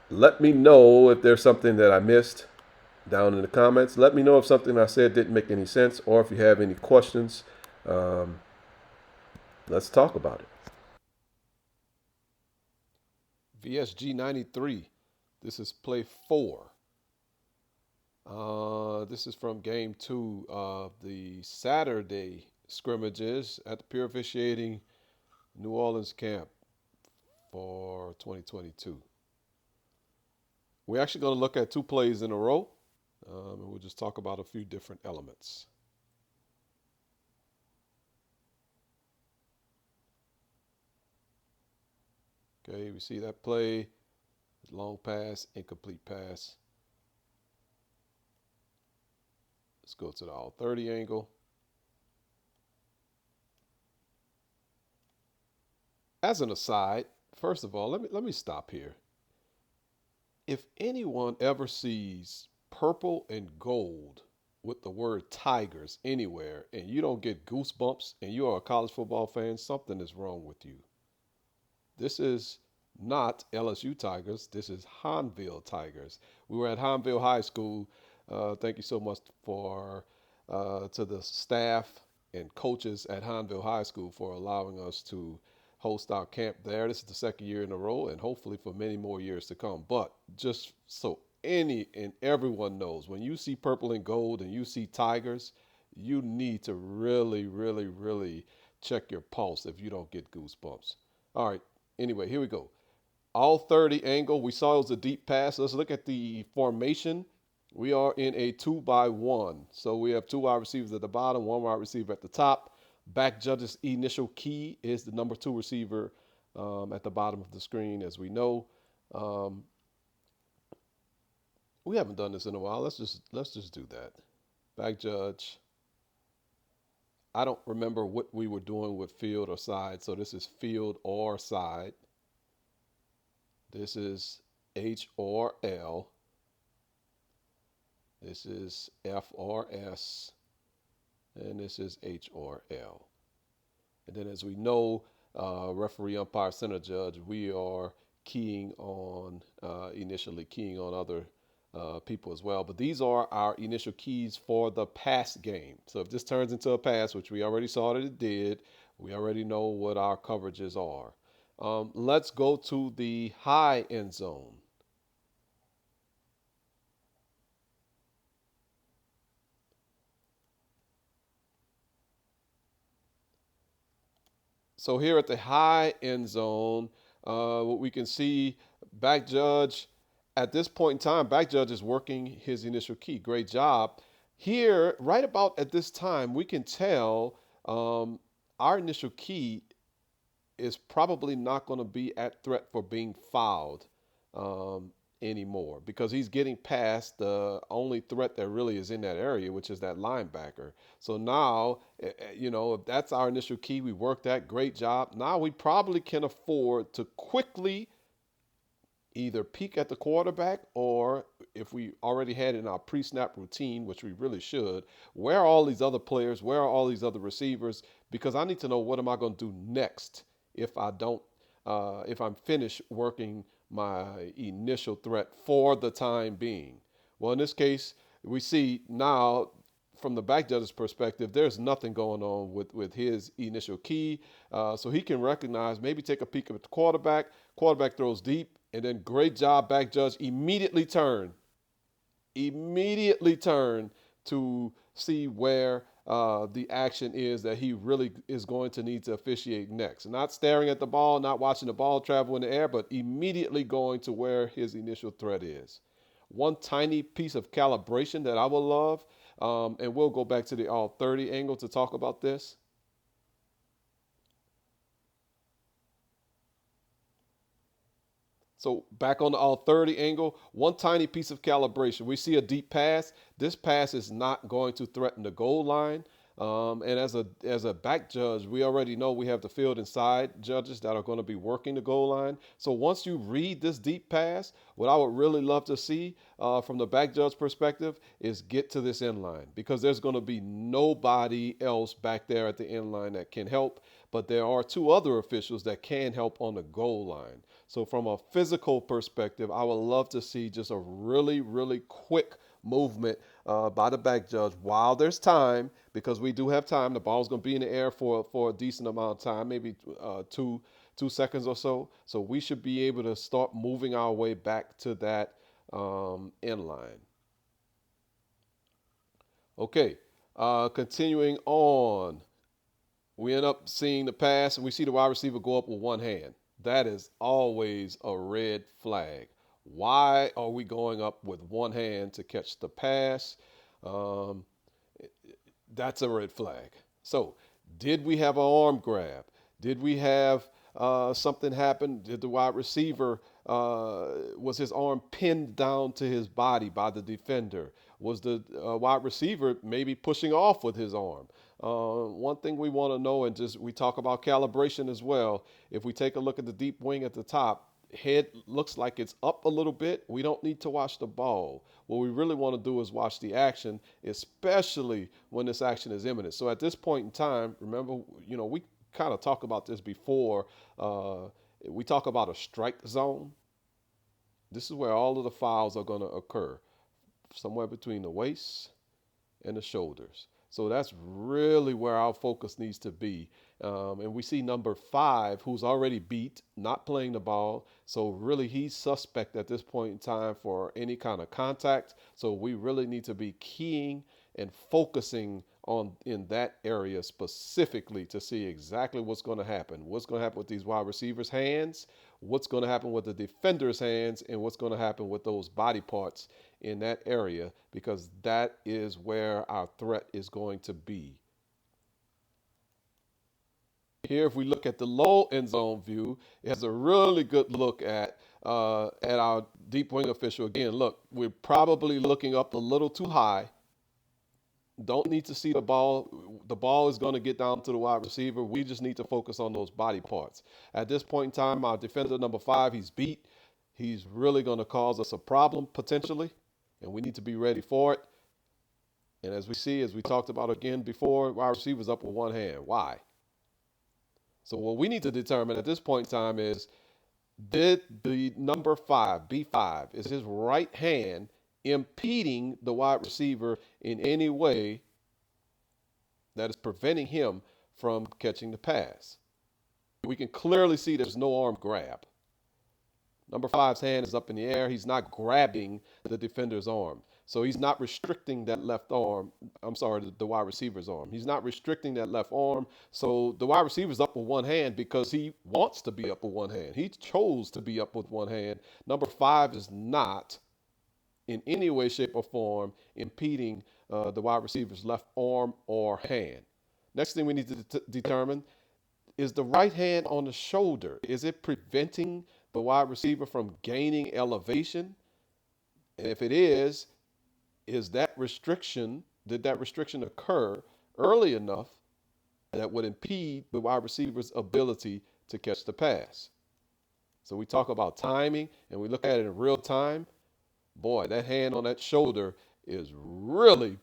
Let me know if there's something that I missed down in the comments. Let me know if something I said didn't make any sense, or if you have any questions. Let's talk about it. VSG 93. This is play 4. This is from game 2 of the Saturday scrimmages at the Pure Officiating New Orleans camp for 2022. We're actually going to look at 2 plays in a row, and we'll just talk about a few different elements. Okay, we see that play, long pass, incomplete pass. Let's go to the all 30 angle. As an aside, first of all, let me stop here. If anyone ever sees purple and gold with the word Tigers anywhere and you don't get goosebumps and you are a college football fan, something is wrong with you. This is not LSU Tigers. This is Hahnville Tigers. We were at Hahnville High School. Thank you so much to the staff and coaches at Hahnville High School for allowing us to host our camp there. This is the 2nd year in a row, and hopefully for many more years to come. But just so any and everyone knows, when you see purple and gold and you see Tigers, you need to really, really, really check your pulse if you don't get goosebumps. All right, anyway, here we go. All 30 angle. We saw it was a deep pass. Let's look at the formation. We are in a 2-by-1. So we have 2 wide receivers at the bottom, 1 wide receiver at the top. Back judge's initial key is the number 2 receiver at the bottom of the screen, as we know. We haven't done this in a while. Let's just do that. Back judge. I don't remember what we were doing with field or side, so this is field or side. This is H or L. This is F or S. And this is H or L. And then, as we know, referee, umpire, center judge, we are initially keying on other people as well. But these are our initial keys for the pass game. So if this turns into a pass, which we already saw that it did, we already know what our coverages are. Let's go to the high end zone. So here at the high end zone, what we can see, back judge, at this point in time, back judge is working his initial key. Great job. Here, right about at this time, we can tell our initial key is probably not going to be at threat for being fouled anymore, because he's getting past the only threat that really is in that area, which is that linebacker. So now, if that's our initial key, we worked that, great job. Now we probably can afford to quickly either peek at the quarterback, or if we already had in our pre-snap routine, which we really should, where are all these other players? Where are all these other receivers? Because I need to know, what am I going to do next if I'm finished working my initial threat for the time being. Well, in this case, we see now from the back judge's perspective, there's nothing going on with his initial key. So he can recognize, maybe take a peek at the quarterback. Quarterback throws deep, and then great job, back judge. Immediately turn to see where the action is that he really is going to need to officiate next. Not staring at the ball, not watching the ball travel in the air, but immediately going to where his initial threat is. One tiny piece of calibration that I would love, And we'll go back to the all 30 angle to talk about this. So back on the all 30 angle, one tiny piece of calibration. We see a deep pass. This pass is not going to threaten the goal line. And as a back judge, we already know we have the field and side judges that are going to be working the goal line. So once you read this deep pass, what I would really love to see from the back judge perspective is get to this end line, because there's going to be nobody else back there at the end line that can help. But there are two other officials that can help on the goal line. So from a physical perspective, I would love to see just a really, really quick movement by the back judge while there's time, because we do have time. The ball's going to be in the air for a decent amount of time, maybe 2 seconds or so. So we should be able to start moving our way back to that end line. Okay, continuing on. We end up seeing the pass, and we see the wide receiver go up with one hand. That is always a red flag. Why are we going up with one hand to catch the pass? That's a red flag. So, did we have an arm grab? Did we have something happen? Did the wide receiver, was his arm pinned down to his body by the defender? Was the wide receiver maybe pushing off with his arm? One thing we want to know, and just we talk about calibration as well. If we take a look at the deep wing at the top, head looks like it's up a little bit. We don't need to watch the ball. What we really want to do is watch the action, especially when this action is imminent. So at this point in time, remember, we kind of talked about this before. We talk about a strike zone. This is where all of the fouls are going to occur, somewhere between the waist and the shoulders. So that's really where our focus needs to be. And we see number 5, who's already beat, not playing the ball. So really he's suspect at this point in time for any kind of contact. So we really need to be keying and focusing on in that area specifically to see exactly what's going to happen. What's going to happen with these wide receivers' hands, what's going to happen with the defender's hands, and what's going to happen with those body parts in that area, because that is where our threat is going to be. Here, if we look at the low end zone view, it has a really good look at our deep wing official. Again, look, we're probably looking up a little too high. Don't need to see the ball. The ball is going to get down to the wide receiver. We just need to focus on those body parts. At this point in time, our defender number 5, he's beat. He's really going to cause us a problem potentially, and we need to be ready for it. And as we see, as we talked about again before, wide receiver's up with one hand. Why? So what we need to determine at this point in time is, did the number 5, B5, is his right hand impeding the wide receiver in any way that is preventing him from catching the pass? We can clearly see there's no arm grab. Number 5's hand is up in the air. He's not grabbing the defender's arm. So he's not restricting that left arm. I'm sorry, the wide receiver's arm. He's not restricting that left arm. So the wide receiver's up with one hand because he wants to be up with one hand. He chose to be up with one hand. Number 5 is not in any way, shape, or form impeding the wide receiver's left arm or hand. Next thing we need to determine is the right hand on the shoulder. Is it preventing the wide receiver from gaining elevation? And if it is that restriction, did that restriction occur early enough that would impede the wide receiver's ability to catch the pass? So we talk about timing and we look at it in real time. Boy, that hand on that shoulder is really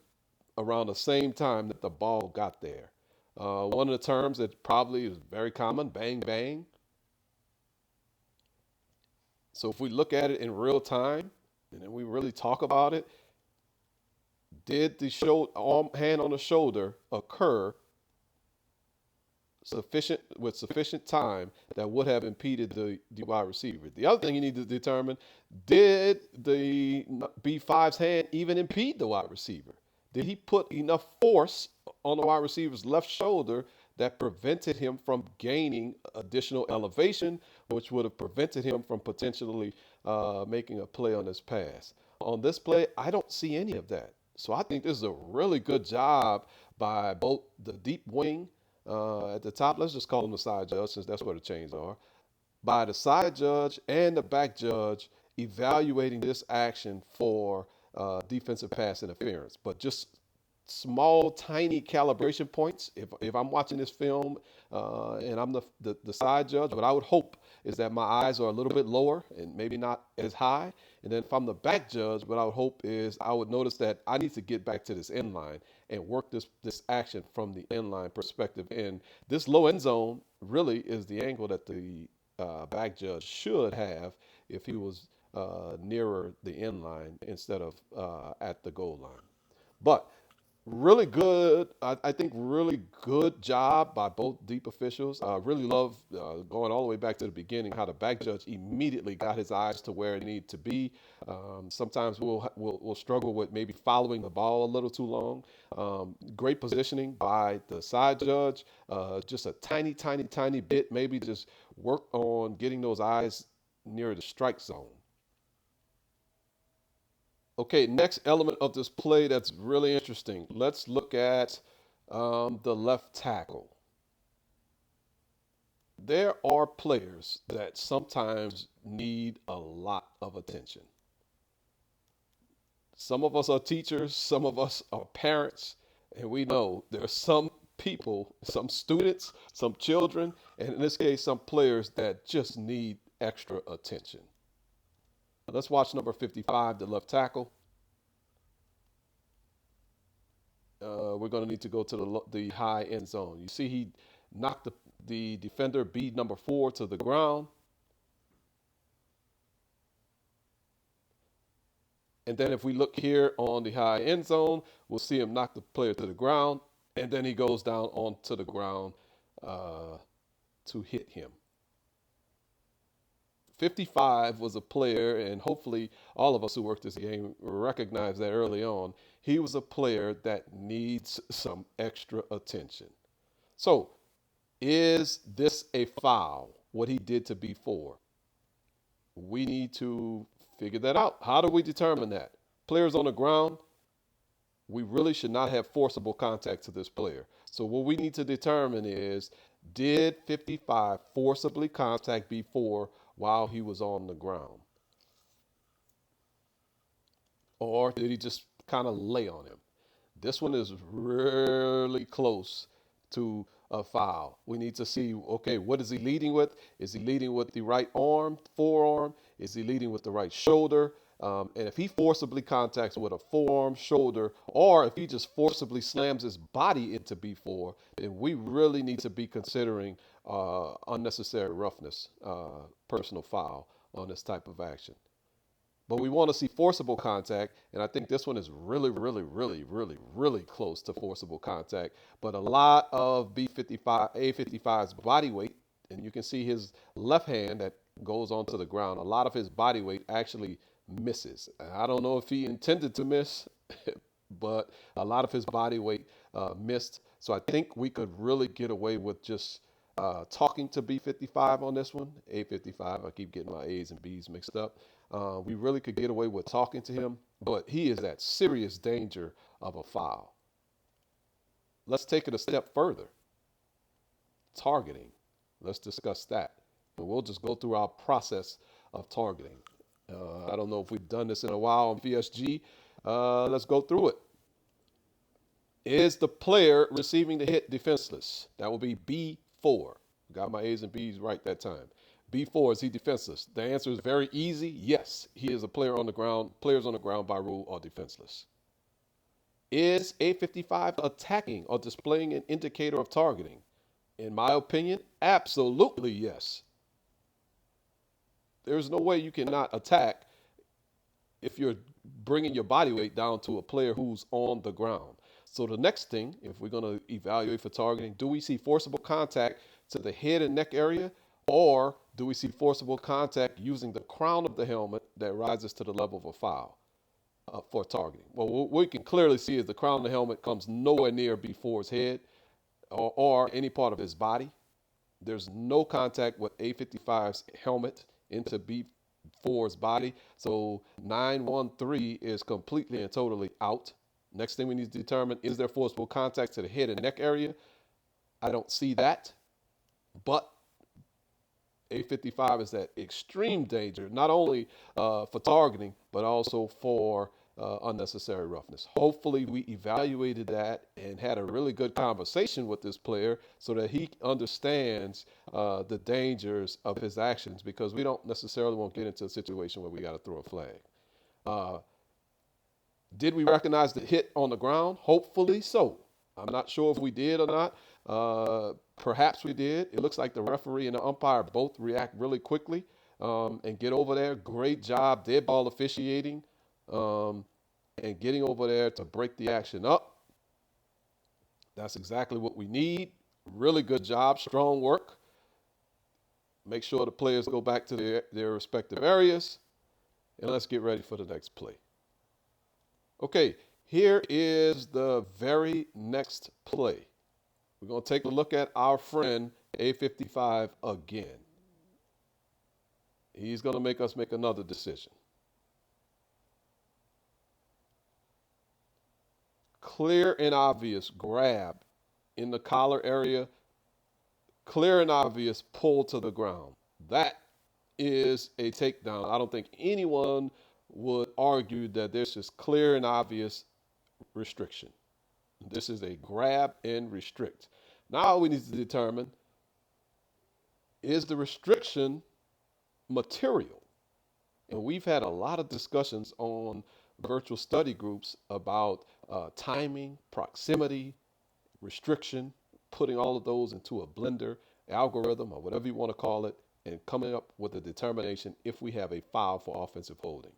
around the same time that the ball got there. One of the terms that probably is very common, bang, bang. So if we look at it in real time and then we really talk about it, did the hand on the shoulder occur with sufficient time that would have impeded the wide receiver? The other thing you need to determine, did the B5's hand even impede the wide receiver? Did he put enough force on the wide receiver's left shoulder that prevented him from gaining additional elevation, which would have prevented him from potentially making a play on this pass? On this play, I don't see any of that. So I think this is a really good job by both the deep wing at the top. Let's just call him the side judge since that's where the chains are. By the side judge and the back judge evaluating this action for defensive pass interference. But just small, tiny calibration points. If I'm watching this film and I'm the side judge, what I would hope is that my eyes are a little bit lower and maybe not as high. And then if I'm the back judge, what I would hope is I would notice that I need to get back to this end line and work this action from the end line perspective. And this low end zone really is the angle that the back judge should have if he was nearer the end line instead of at the goal line. But really good, I think really good job by both deep officials. I really love going all the way back to the beginning, how the back judge immediately got his eyes to where it needed to be. Sometimes we'll struggle with maybe following the ball a little too long. Great positioning by the side judge, just a tiny bit, maybe just work on getting those eyes near the strike zone. Okay, next element of this play that's really interesting. Let's look at the left tackle. There are players that sometimes need a lot of attention. Some of us are teachers, some of us are parents, and we know there are some people, some students, some children, and in this case, some players that just need extra attention. Let's watch number 55, the left tackle. We're going to need to go to the high end zone. You see he knocked the defender, B number 4, to the ground. And then if we look here on the high end zone, we'll see him knock the player to the ground. And then he goes down onto the ground to hit him. 55 was a player, and hopefully all of us who work this game recognize that early on. He was a player that needs some extra attention. So, is this a foul, what he did to B4? We need to figure that out. How do we determine that? Players on the ground, we really should not have forcible contact to this player. So what we need to determine is, did 55 forcibly contact B4 while he was on the ground? Or did he just kind of lay on him? This one is really close to a foul. We need to see, okay, what is he leading with? Is he leading with the right arm, forearm? Is he leading with the right shoulder? And if he forcibly contacts with a forearm, shoulder, or if he just forcibly slams his body into B4, then we really need to be considering unnecessary roughness, personal foul on this type of action. But we want to see forcible contact, and I think this one is really close to forcible contact. But a lot of A55's body weight, and you can see his left hand that goes onto the ground, a lot of his body weight actually misses. I don't know if he intended to miss, but a lot of his body weight missed. So I think we could really get away with just talking to B55 on this one. A55, I keep getting my A's and B's mixed up. We really could get away with talking to him, but he is at serious danger of a foul. Let's take it a step further. Targeting. Let's discuss that. And we'll just go through our process of targeting. I don't know if we've done this in a while on VSG. Let's go through it. Is the player receiving the hit defenseless? That will be B4. Got my A's and B's right that time. B4, is he defenseless? The answer is very easy. Yes, he is a player on the ground. Players on the ground by rule are defenseless. Is A55 attacking or displaying an indicator of targeting? In my opinion, absolutely yes. There's no way you cannot attack if you're bringing your body weight down to a player who's on the ground. So the next thing, if we're going to evaluate for targeting, do we see forcible contact to the head and neck area, or do we see forcible contact using the crown of the helmet that rises to the level of a foul for targeting? Well, what we can clearly see is the crown of the helmet comes nowhere near B4's head or any part of his body. There's no contact with A55's helmet into B4's body. So 913 is completely and totally out. Next thing we need to determine, is there forcible contact to the head and neck area? I don't see that. But A55 is that extreme danger, not only for targeting, but also for unnecessary roughness. Hopefully we evaluated that and had a really good conversation with this player so that he understands the dangers of his actions, because we don't necessarily want to get into a situation where we got to throw a flag. Did we recognize the hit on the ground? Hopefully so. I'm not sure if we did or not. Perhaps we did. It looks like the referee and the umpire both react really quickly and get over there. Great job, dead ball officiating, and getting over there to break the action up. That's exactly what we need. Really good job, strong work. Make sure the players go back to their respective areas, and let's get ready for the next play. Okay, here is the very next play. We're going to take a look at our friend A55 again. He's going to make us make another decision. Clear and obvious grab in the collar area. Clear and obvious pull to the ground. That is a takedown. I don't think anyone would argue that this is clear and obvious restriction. This is a grab and restrict. Now we need to determine, is the restriction material? And we've had a lot of discussions on virtual study groups about timing, proximity, restriction, putting all of those into a blender, algorithm, or whatever you want to call it, and coming up with a determination if we have a foul for offensive holding.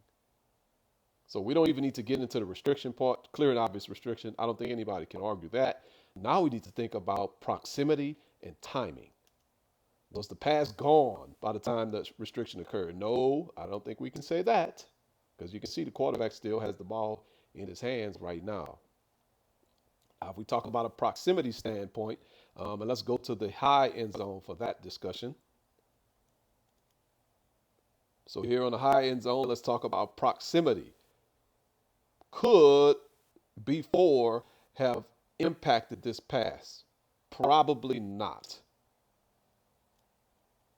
So we don't even need to get into the restriction part, clear and obvious restriction. I don't think anybody can argue that. Now we need to think about proximity and timing. Was the pass gone by the time the restriction occurred? No, I don't think we can say that, because you can see the quarterback still has the ball in his hands right now. If we talk about a proximity standpoint, and let's go to the high end zone for that discussion. So here on the high end zone, let's talk about proximity. Could B4 have impacted this pass? Probably not.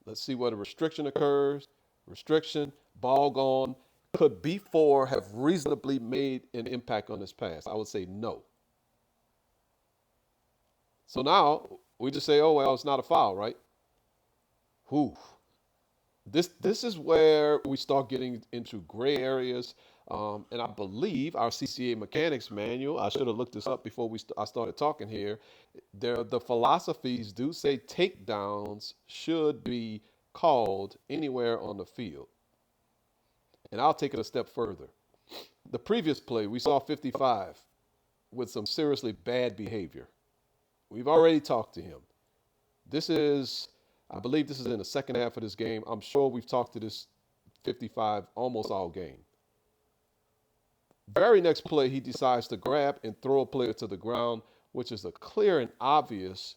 Let's see where the restriction occurs. Restriction, ball gone. Could B4 have reasonably made an impact on this pass? I would say no. So now we just say, oh, well, it's not a foul, right? Whew. This is where we start getting into gray areas. And I believe our CCA mechanics manual, I should have looked this up before I started talking here. The philosophies do say takedowns should be called anywhere on the field. And I'll take it a step further. The previous play, we saw 55 with some seriously bad behavior. We've already talked to him. I believe this is in the second half of this game. I'm sure we've talked to this 55 almost all game. Very next play, he decides to grab and throw a player to the ground, which is a clear and obvious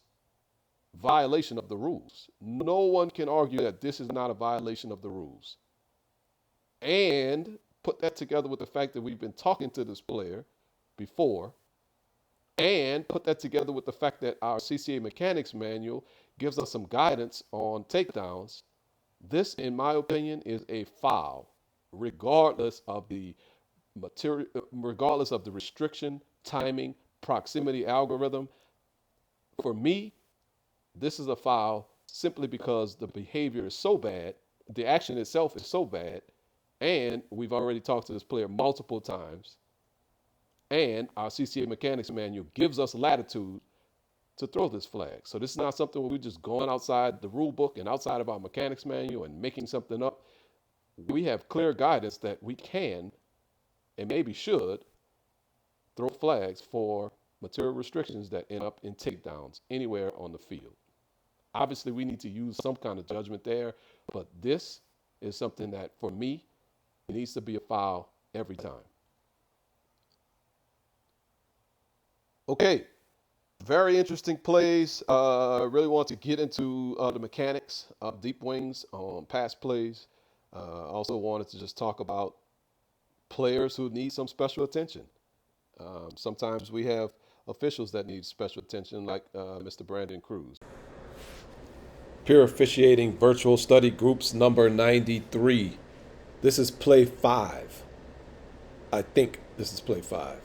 violation of the rules. No one can argue that this is not a violation of the rules. And put that together with the fact that we've been talking to this player before, and put that together with the fact that our CCA mechanics manual gives us some guidance on takedowns. This, in my opinion, is a foul, regardless of the material, regardless of the restriction, timing, proximity algorithm. For me, this is a foul simply because the behavior is so bad, the action itself is so bad, and we've already talked to this player multiple times, and our CCA mechanics manual gives us latitude to throw this flag. So this is not something where we're just going outside the rule book and outside of our mechanics manual and making something up. We have clear guidance that we can and maybe should throw flags for material restrictions that end up in takedowns anywhere on the field. Obviously, we need to use some kind of judgment there, but this is something that, for me, it needs to be a foul every time. Okay, very interesting plays. Really want to get into the mechanics of deep wings on pass plays. Also wanted to just talk about players who need some special attention. Sometimes we have officials that need special attention, like Mr. Brandon Cruz. Peer Officiating Virtual Study Groups number 93. This is play 5. I think this is play 5.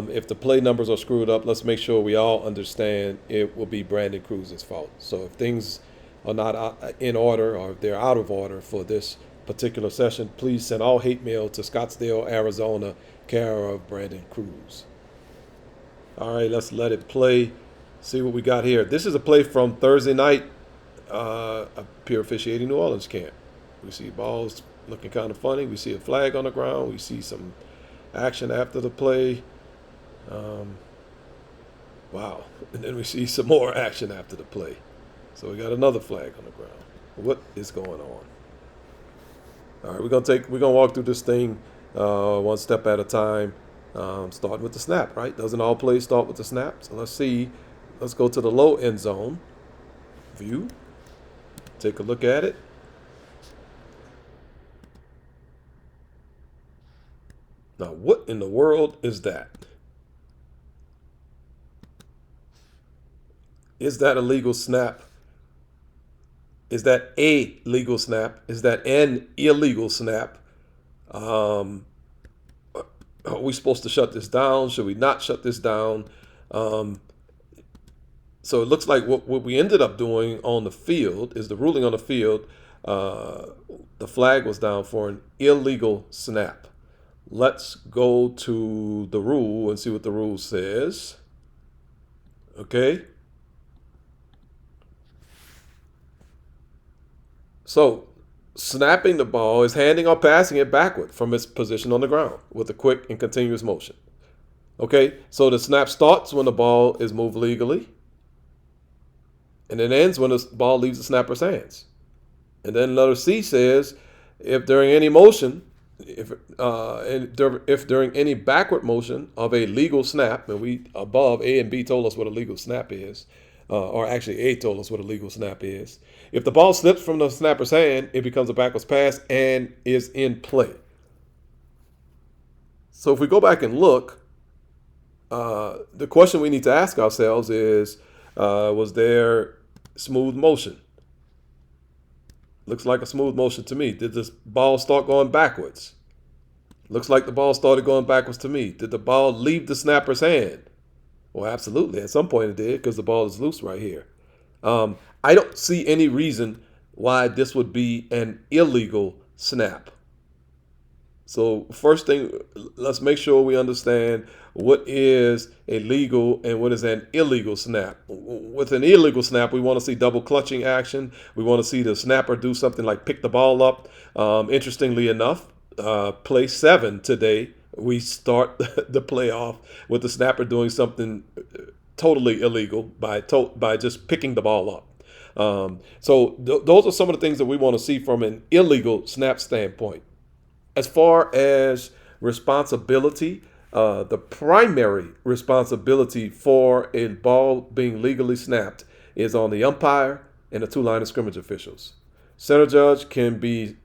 If the play numbers are screwed up, let's make sure we all understand it will be Brandon Cruz's fault. So if things are not in order or if they're out of order for this particular session, please send all hate mail to Scottsdale, Arizona, care of Brandon Cruz. All right, let's let it play. See what we got here. This is a play from Thursday night, a Peer Officiating New Orleans camp. We see balls looking kind of funny. We see a flag on the ground. We see some action after the play. Wow. And then we see some more action after the play. So we got another flag on the ground. What is going on? All right, we're gonna walk through this thing one step at a time. Starting with the snap, right? Doesn't all plays start with the snap? So let's see. Let's go to the low end zone view. Take a look at it. Now, what in the world is that? Is that a legal snap? Is that a legal snap? Is that an illegal snap? Are we supposed to shut this down? Should we not shut this down? So it looks like what we ended up doing on the field is the ruling on the field. The flag was down for an illegal snap. Let's go to the rule and see what the rule says. Okay. So snapping the ball is handing or passing it backward from its position on the ground with a quick and continuous motion. Okay, so the snap starts when the ball is moved legally, and it ends when the ball leaves the snapper's hands. And then letter C says, if during any motion, if during any backward motion of a legal snap, and we above A and B told us what a legal snap is, or actually A told us what a legal snap is. If the ball slips from the snapper's hand, it becomes a backwards pass and is in play. So if we go back and look, the question we need to ask ourselves is, was there smooth motion? Looks like a smooth motion to me. Did this ball start going backwards? Looks like the ball started going backwards to me. Did the ball leave the snapper's hand? Well, absolutely. At some point it did, because the ball is loose right here. I don't see any reason why this would be an illegal snap. So first thing, let's make sure we understand what is a legal and what is an illegal snap. With an illegal snap, we want to see double clutching action. We want to see the snapper do something like pick the ball up. Interestingly enough, play 7 today, we start the play off with the snapper doing something totally illegal by just picking the ball up. So those are some of the things that we want to see from an illegal snap standpoint. As far as responsibility, the primary responsibility for a ball being legally snapped is on the umpire and the 2 line of scrimmage officials. Center judge can be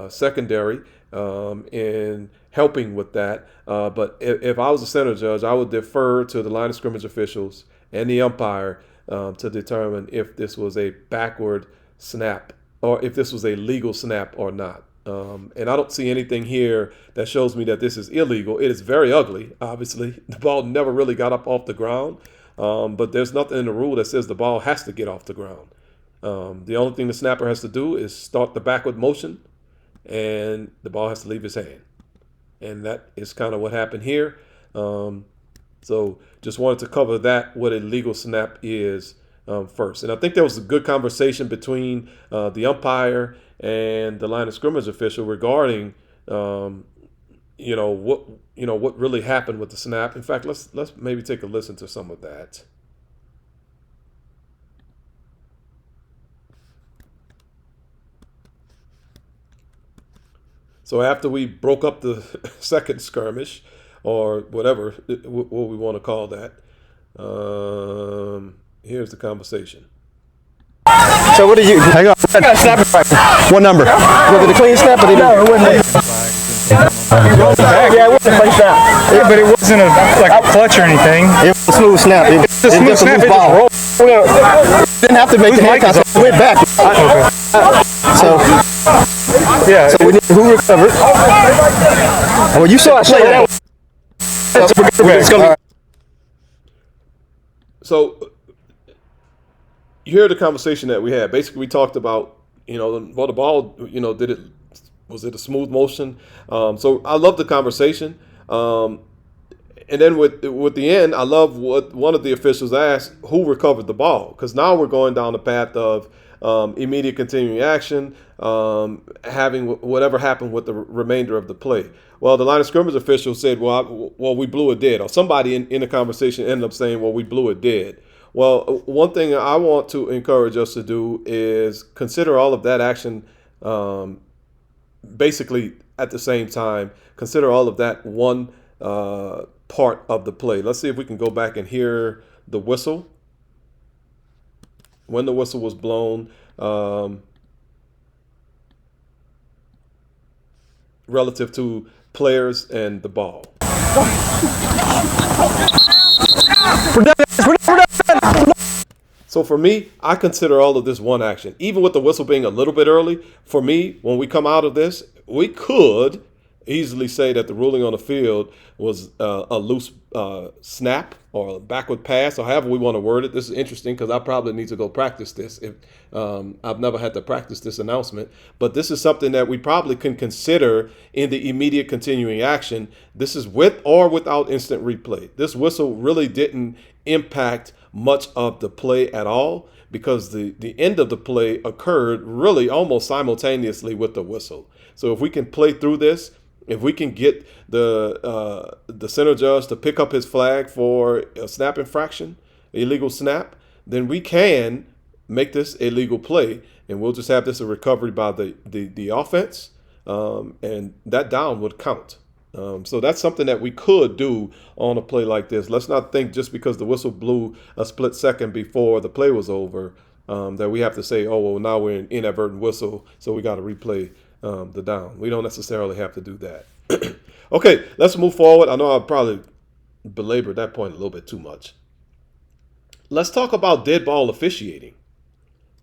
secondary in helping with that. But if I was a center judge, I would defer to the line of scrimmage officials and the umpire to determine if this was a backward snap or if this was a legal snap or not. And I don't see anything here that shows me that this is illegal. It is very ugly, obviously. The ball never really got up off the ground, but there's nothing in the rule that says the ball has to get off the ground. The only thing the snapper has to do is start the backward motion, and the ball has to leave his hand. And that is kind of what happened here. So just wanted to cover that, what a legal snap is first. And I think there was a good conversation between the umpire and the line of scrimmage official regarding, what really happened with the snap. In fact, let's maybe take a listen to some of that. So after we broke up the second skirmish, or whatever what we want to call that, here's the conversation. So what do you? Hang on. Snap it right. What number? Was it a clean snap or they didn't? No, it wasn't. Yeah, it wasn't face down. Yeah, but it wasn't like a clutch or anything. It was a smooth snap. It's a smooth snap. loose ball. Didn't have to make the hand contact. It went back. So Yeah. we need who recovered. Well, you saw it play. It's gonna So you hear the conversation that we had. Basically, we talked about, well, the ball, was it a smooth motion? So I love the conversation. And then with the end, I love what one of the officials asked, who recovered the ball? Because now we're going down the path of immediate continuing action, having whatever happened with the remainder of the play. Well, the line of scrimmage official said, well, we blew it dead. Or somebody in the conversation ended up saying, well, we blew it dead. Well, one thing I want to encourage us to do is consider all of that action basically at the same time. Consider all of that one part of the play. Let's see if we can go back and hear the whistle. When the whistle was blown, relative to players and the ball. So for me, I consider all of this one action. Even with the whistle being a little bit early, for me, when we come out of this, we could easily say that the ruling on the field was a loose snap or a backward pass, or however we want to word it. This is interesting because I probably need to go practice this. I've never had to practice this announcement, but this is something that we probably can consider in the immediate continuing action. This is with or without instant replay. This whistle really didn't impact much of the play at all because the end of the play occurred really almost simultaneously with the whistle. So if we can play through this, if we can get the center judge to pick up his flag for a snap infraction, illegal snap, then we can make this a legal play, and we'll just have this a recovery by the offense, and that down would count. So that's something that we could do on a play like this. Let's not think just because the whistle blew a split second before the play was over that we have to say, oh, well, now we're in inadvertent whistle, so we got to replay the down. We don't necessarily have to do that. Okay, let's move forward. I know I probably belabored that point a little bit too much. Let's talk about dead ball officiating.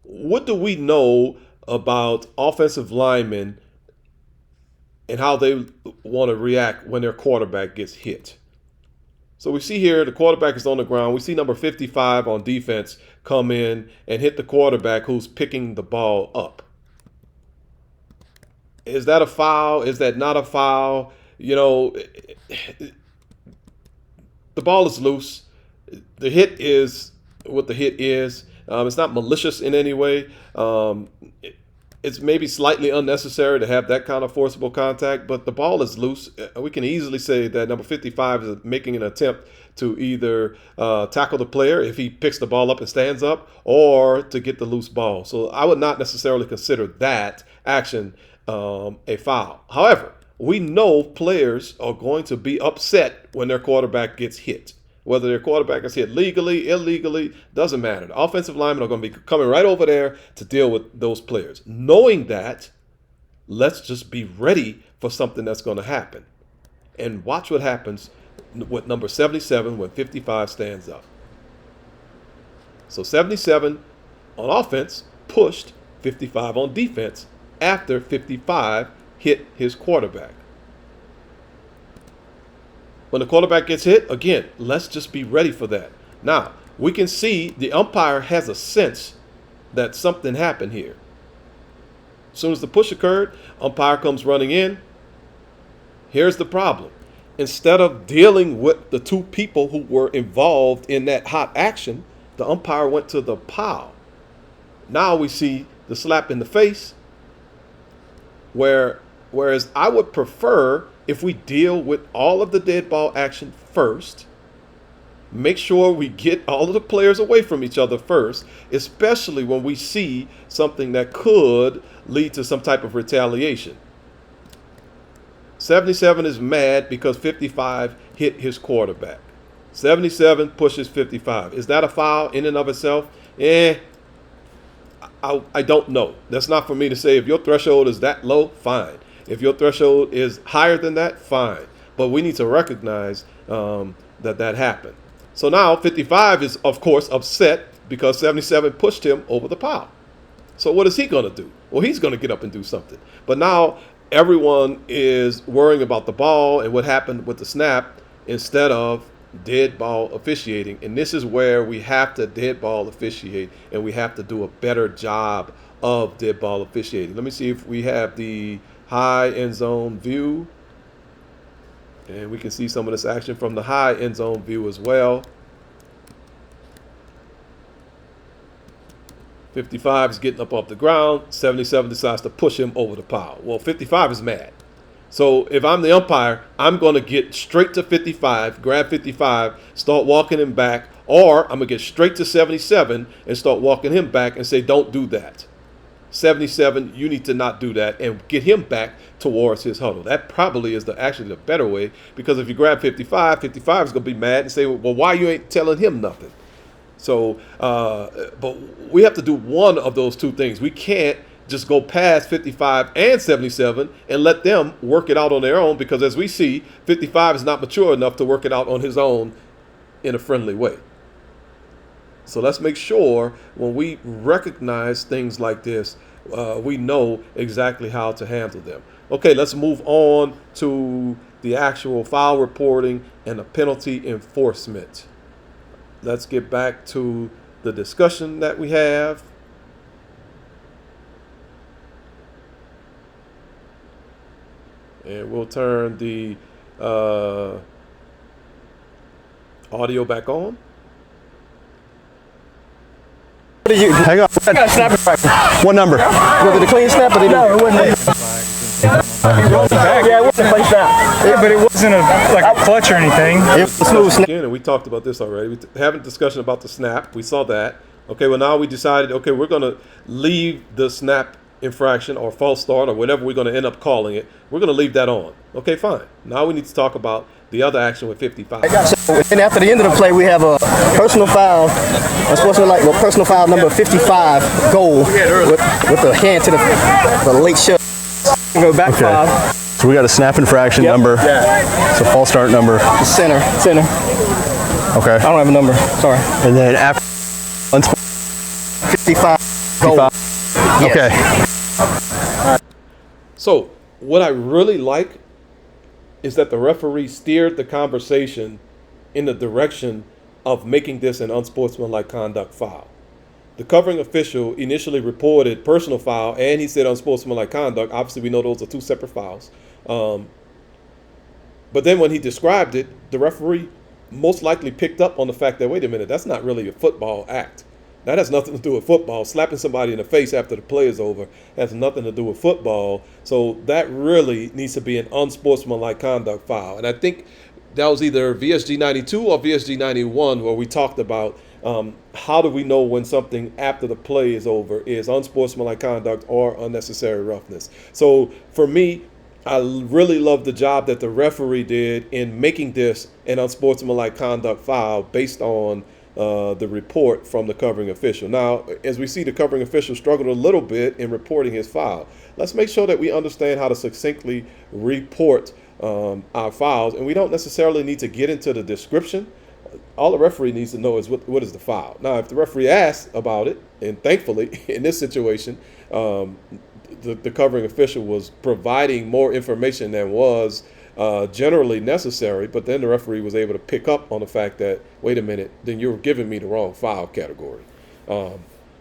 What do we know about offensive linemen and how they want to react when their quarterback gets hit? So we see here the quarterback is on the ground. We see number 55 on defense come in and hit the quarterback who's picking the ball up. Is that a foul? Is that not a foul? The ball is loose. The hit is what the hit is. It's not malicious in any way. It's maybe slightly unnecessary to have that kind of forcible contact, but the ball is loose. We can easily say that number 55 is making an attempt to either tackle the player if he picks the ball up and stands up, or to get the loose ball. So I would not necessarily consider that action a foul. However, we know players are going to be upset when their quarterback gets hit. Whether their quarterback is hit legally, illegally, doesn't matter. The offensive linemen are going to be coming right over there to deal with those players. Knowing that, let's just be ready for something that's going to happen. And watch what happens with number 77 when 55 stands up. So 77 on offense pushed 55 on defense after 55 hit his quarterback. When the quarterback gets hit, again, let's just be ready for that. Now, we can see the umpire has a sense that something happened here. As soon as the push occurred, umpire comes running in. Here's the problem. Instead of dealing with the two people who were involved in that hot action, the umpire went to the pile. Now we see the slap in the face, whereas I would prefer if we deal with all of the dead ball action first, make sure we get all of the players away from each other first, especially when we see something that could lead to some type of retaliation. 77 is mad because 55 hit his quarterback. 77 pushes 55. Is that a foul in and of itself? I don't know. That's not for me to say. If your threshold is that low, fine. If your threshold is higher than that, fine. But we need to recognize that happened. So now 55 is, of course, upset because 77 pushed him over the pile. So what is he going to do? Well, he's going to get up and do something. But now everyone is worrying about the ball and what happened with the snap instead of dead ball officiating. And this is where we have to dead ball officiate, and we have to do a better job of dead ball officiating. Let me see if we have the high end zone view. And we can see some of this action from the high end zone view as well. 55 is getting up off the ground. 77 decides to push him over the pile. Well, 55 is mad. So if I'm the umpire, I'm going to get straight to 55, grab 55, start walking him back, or I'm going to get straight to 77 and start walking him back and say, don't do that. 77, you need to not do that, and get him back towards his huddle. That probably is actually the better way, because if you grab 55, 55 is going to be mad and say, well, why you ain't telling him nothing? So, but we have to do one of those two things. We can't just go past 55 and 77 and let them work it out on their own, because as we see, 55 is not mature enough to work it out on his own in a friendly way. So let's make sure when we recognize things like this, we know exactly how to handle them. Okay, let's move on to the actual foul reporting and the penalty enforcement. Let's get back to the discussion that we have. And we'll turn the audio back on. Hang on. What number? Was it a clean snap or did no, it wasn't? Yeah, it wasn't a clean snap. Yeah, but it wasn't like a clutch or anything. It was a smooth snap. Again, and we talked about this already. We having a discussion about the snap. We saw that. Okay, well now we decided, okay, we're going to leave the snap infraction or false start or whatever we're going to end up calling it. We're going to leave that on. Okay, fine. Now we need to talk about the other action with 55. And after the end of the play, we have a personal foul. Personal foul number 55 goal with the hand to the late shot. Go back 5. So we got a snap infraction number. It's a false start number. Center. Okay. I don't have a number. Sorry. And then after 55 goal. Okay. So what I really like is that the referee steered the conversation in the direction of making this an unsportsmanlike conduct foul. The covering official initially reported personal foul, and he said unsportsmanlike conduct. Obviously, we know those are two separate fouls. But then when he described it, the referee most likely picked up on the fact that, wait a minute, that's not really a football act. That has nothing to do with football. Slapping somebody in the face after the play is over has nothing to do with football. So that really needs to be an unsportsmanlike conduct foul. And I think that was either VSG 92 or VSG 91 where we talked about how do we know when something after the play is over is unsportsmanlike conduct or unnecessary roughness. So for me, I really love the job that the referee did in making this an unsportsmanlike conduct foul based on the report from the covering official. Now, as we see, the covering official struggled a little bit in reporting his foul. Let's make sure that we understand how to succinctly report our fouls, and we don't necessarily need to get into the description. All the referee needs to know is what is the foul. Now, if the referee asks about it, and thankfully in this situation, the covering official was providing more information than was generally necessary, but then the referee was able to pick up on the fact that, wait a minute, then you're giving me the wrong foul category.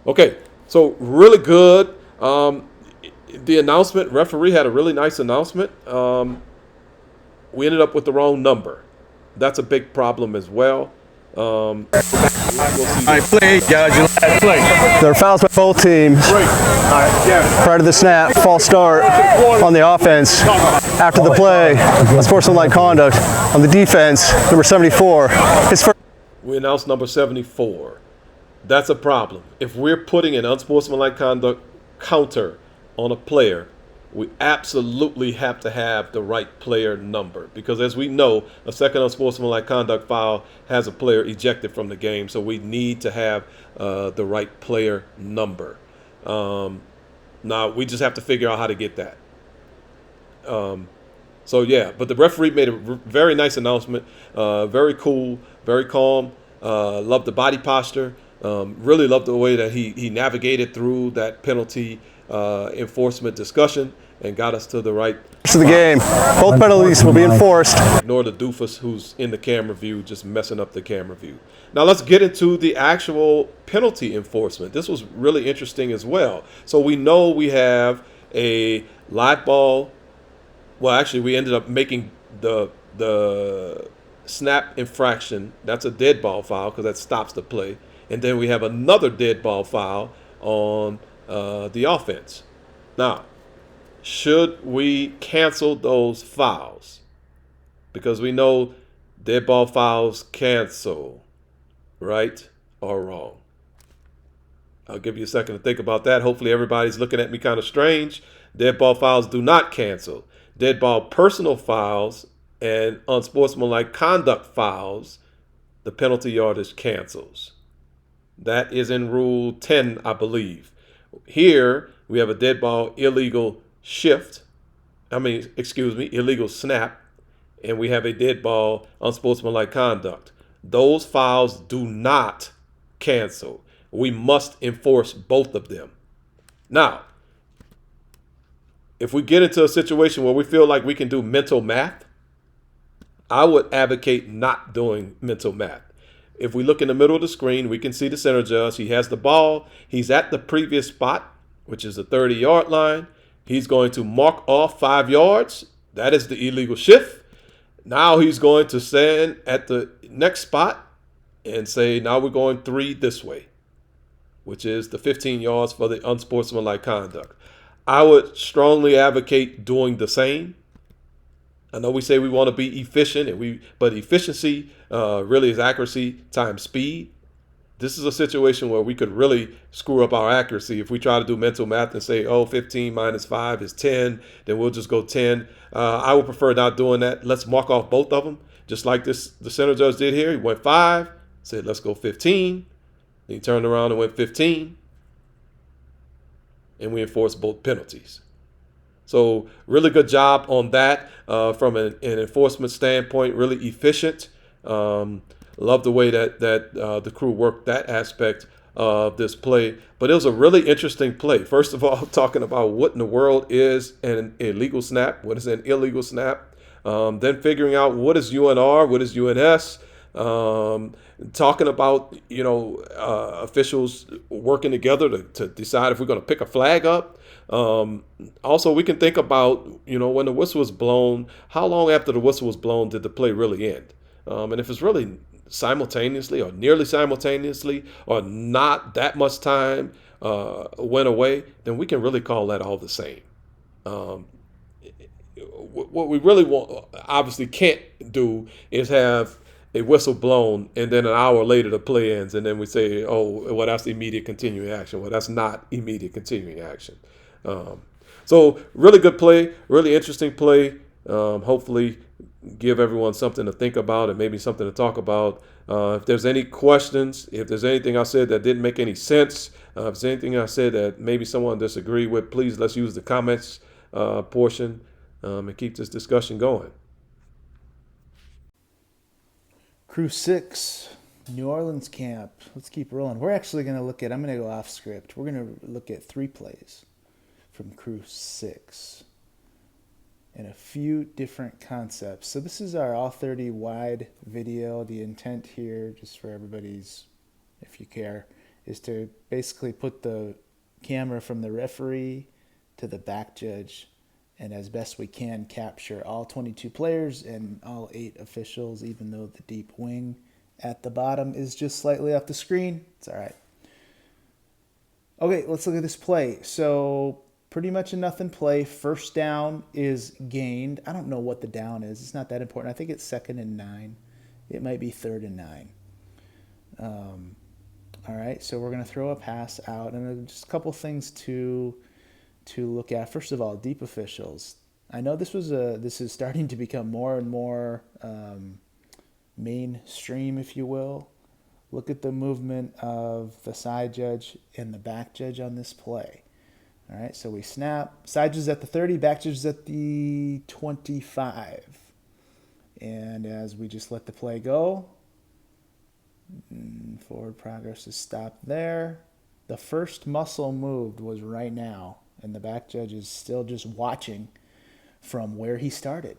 Okay, so really good. The announcement, referee had a really nice announcement. We ended up with the wrong number. That's a big problem as well. There are fouls by both teams. Prior to the snap, false start on the offense. After the play, unsportsmanlike conduct on the defense. Number 74. We announced number 74. That's a problem. If we're putting an unsportsmanlike conduct counter on a player, we absolutely have to have the right player number, because as we know, a second unsportsmanlike conduct foul has a player ejected from the game, so we need to have the right player number. Now, we just have to figure out how to get that. So yeah, but the referee made a very nice announcement. Very cool, very calm. Loved the body posture. Really loved the way that he navigated through that penalty enforcement discussion and got us to the right To the game. Both penalties will be enforced. Ignore the doofus who's in the camera view, just messing up the camera view. Now let's get into the actual penalty enforcement. This was really interesting as well. So we know we have a live ball. Well, actually, we ended up making the snap infraction. That's a dead ball foul because that stops the play. And then we have another dead ball foul on the offense. Now, should we cancel those fouls? Because we know dead ball fouls cancel, right or wrong? I'll give you a second to think about that. Hopefully everybody's looking at me kind of strange. Dead ball fouls do not cancel. Dead ball personal fouls and unsportsmanlike conduct fouls, the penalty yardage cancels. That is in Rule 10, I believe. Here, we have a dead ball illegal illegal snap, and we have a dead ball unsportsmanlike conduct. Those fouls do not cancel. We must enforce both of them. Now, if we get into a situation where we feel like we can do mental math, I would advocate not doing mental math. If we look in the middle of the screen, we can see the center judge. He has the ball. He's at the previous spot, which is the 30-yard line. He's going to mark off 5 yards. That is the illegal shift. Now he's going to stand at the next spot and say, now we're going 3 this way, which is the 15 yards for the unsportsmanlike conduct. I would strongly advocate doing the same. I know we say we want to be efficient, but efficiency really is accuracy times speed. This is a situation where we could really screw up our accuracy. If we try to do mental math and say, 15 minus 5 is 10, then we'll just go 10. I would prefer not doing that. Let's mark off both of them, just like the center judge did here. He went 5, said, let's go 15. Then he turned around and went 15. And we enforced both penalties. So really good job on that from an enforcement standpoint, really efficient. Love the way that the crew worked that aspect of this play. But it was a really interesting play. First of all, talking about what in the world is an illegal snap, what is an illegal snap. Then figuring out what is UNR, what is UNS. Talking about, officials working together to decide if we're going to pick a flag up. Also, we can think about, when the whistle was blown, how long after the whistle was blown did the play really end? And if it's really simultaneously or nearly simultaneously or not that much time went away, then we can really call that all the same. What we really obviously can't do is have a whistle blown and then an hour later the play ends and then we say, that's immediate continuing action. Well, that's not immediate continuing action. So really good play, really interesting play. Hopefully give everyone something to think about and maybe something to talk about. If there's any questions, if there's anything I said that didn't make any sense, if there's anything I said that maybe someone disagreed with, please let's use the comments portion and keep this discussion going. Crew 6, New Orleans camp. Let's keep rolling. We're actually going to I'm going to go off script. We're going to look at 3 plays from Crew 6 and a few different concepts. So this is our all 30 wide video. The intent here, just for everybody's, if you care, is to basically put the camera from the referee to the back judge and as best we can capture all 22 players and all 8 officials, even though the deep wing at the bottom is just slightly off the screen. It's all right. Okay, let's look at this play. So pretty much a nothing play. First down is gained. I don't know what the down is. It's not that important. I think it's 2nd and 9. It might be 3rd and 9. All right, so we're going to throw a pass out. And just a couple things to look at. First of all, deep officials. I know this is starting to become more and more mainstream, if you will. Look at the movement of the side judge and the back judge on this play. All right, so we snap. Side judge is at the 30, back judge is at the 25. And as we just let the play go, forward progress is stopped there. The first muscle moved was right now, and the back judge is still just watching from where he started.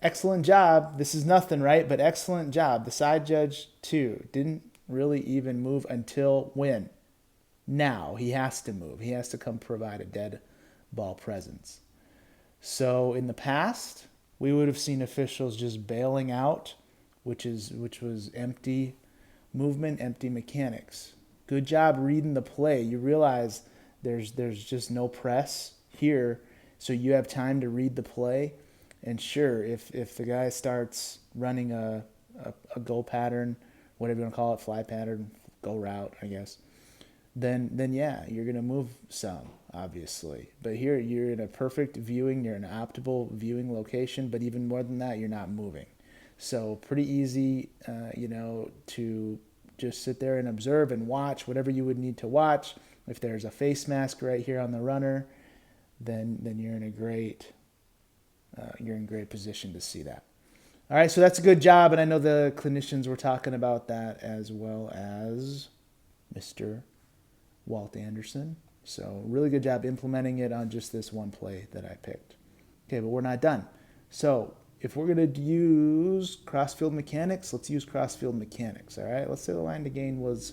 Excellent job. This is nothing, right? But excellent job. The side judge, too, didn't really even move until when? Now. He has to move. He has to come provide a dead ball presence. So in the past, we would have seen officials just bailing out, which was empty movement, empty mechanics. Good job reading the play. You realize there's just no press here, so you have time to read the play. And sure, if the guy starts running a go pattern, whatever you want to call it, fly pattern, go route, I guess, then yeah, you're going to move some, obviously. But here, you're in a perfect viewing, you're in an optimal viewing location, but even more than that, you're not moving. So pretty easy, to just sit there and observe and watch whatever you would need to watch. If there's a face mask right here on the runner, then you're in a great position to see that. All right, so that's a good job, and I know the clinicians were talking about that as well as Mr. Walt Anderson. So really good job implementing it on just this one play that I picked. Okay, but we're not done. So if we're going to use cross-field mechanics, let's use cross-field mechanics, all right? Let's say the line to gain was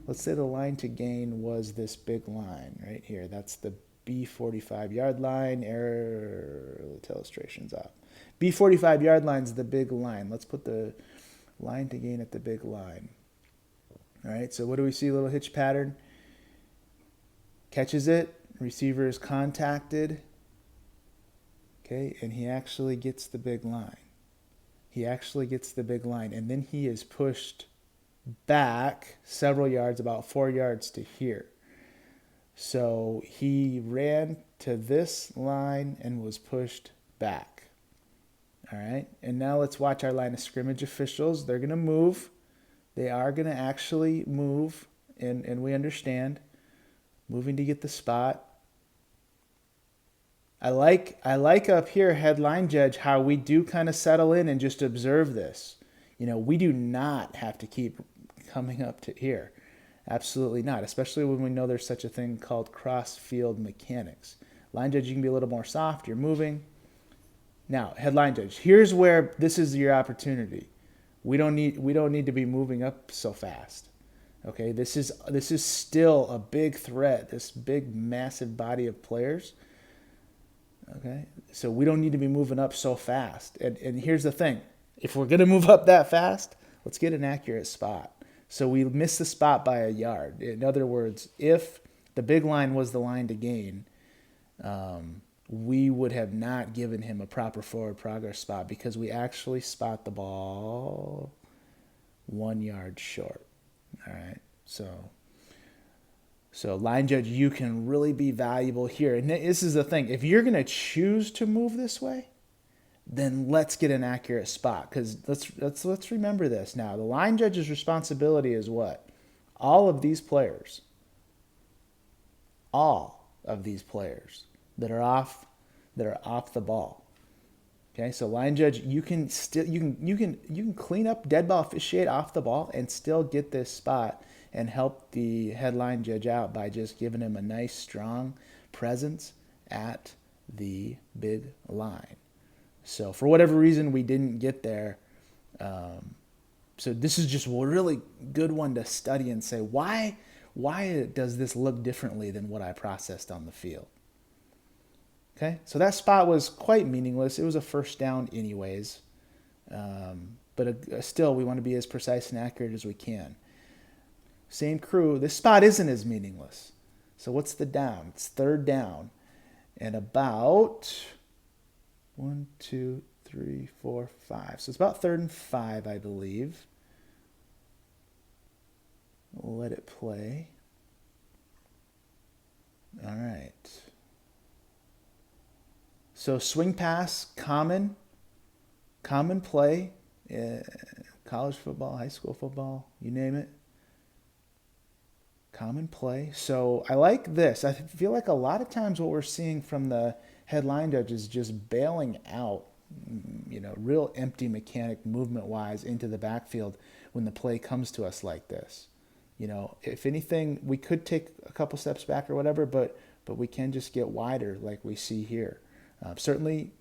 this big line right here. That's the B45 yard line. Error, illustration's up. B45 yard line is the big line. Let's put the line to gain at the big line. All right, so what do we see? A little hitch pattern. Catches it. Receiver is contacted. Okay, and he actually gets the big line. And then he is pushed back several yards, about 4 yards to here. So he ran to this line and was pushed back. All right, and now let's watch our line of scrimmage officials. They're going to move. They are going to actually move, and we understand. Moving to get the spot. I like up here, headline judge, how we do kind of settle in and just observe this. We do not have to keep coming up to here. Absolutely not, especially when we know there's such a thing called cross-field mechanics. Line judge, you can be a little more soft. You're moving. Now, headline judge, here's where this is your opportunity. We don't need to be moving up so fast. Okay, this is still a big threat, this big, massive body of players. Okay, so we don't need to be moving up so fast. And here's the thing. If we're going to move up that fast, let's get an accurate spot. So we missed the spot by a yard. In other words, if the big line was the line to gain, we would have not given him a proper forward progress spot because we actually spot the ball 1 yard short. All right, so line judge, you can really be valuable here. And this is the thing. If you're going to choose to move this way, then let's get an accurate spot. Because let's remember this now. The line judge's responsibility is what? All of these players that are off the ball. Okay, so line judge, you can clean up dead ball, officiate off the ball, and still get this spot and help the headline judge out by just giving him a nice, strong presence at the big line. So for whatever reason, we didn't get there. So this is just a really good one to study and say, why does this look differently than what I processed on the field? Okay, so that spot was quite meaningless. It was a first down anyways. But still, we want to be as precise and accurate as we can. Same crew. This spot isn't as meaningless. So what's the down? It's third down. And about 1, 2, 3, 4, 5. So it's about 3rd and 5, I believe. We'll let it play. All right. So swing pass, common play, college football, high school football, you name it. Common play. So I like this. I feel like a lot of times what we're seeing from the headline judge is just bailing out, real empty mechanic movement-wise into the backfield when the play comes to us like this. If anything, we could take a couple steps back or whatever, but we can just get wider like we see here. Certainly,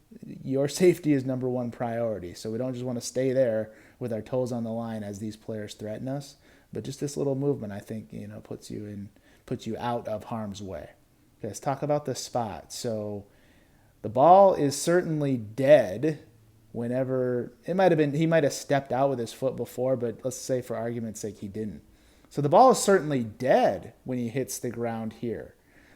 your safety is number one priority, so we don't just want to stay there with our toes on the line as these players threaten us. But just this little movement, I think, puts you out of harm's way. Okay, let's talk about the spot. So the ball is certainly dead whenever he might have stepped out with his foot before, but let's say for argument's sake he didn't. So the ball is certainly dead when he hits the ground here,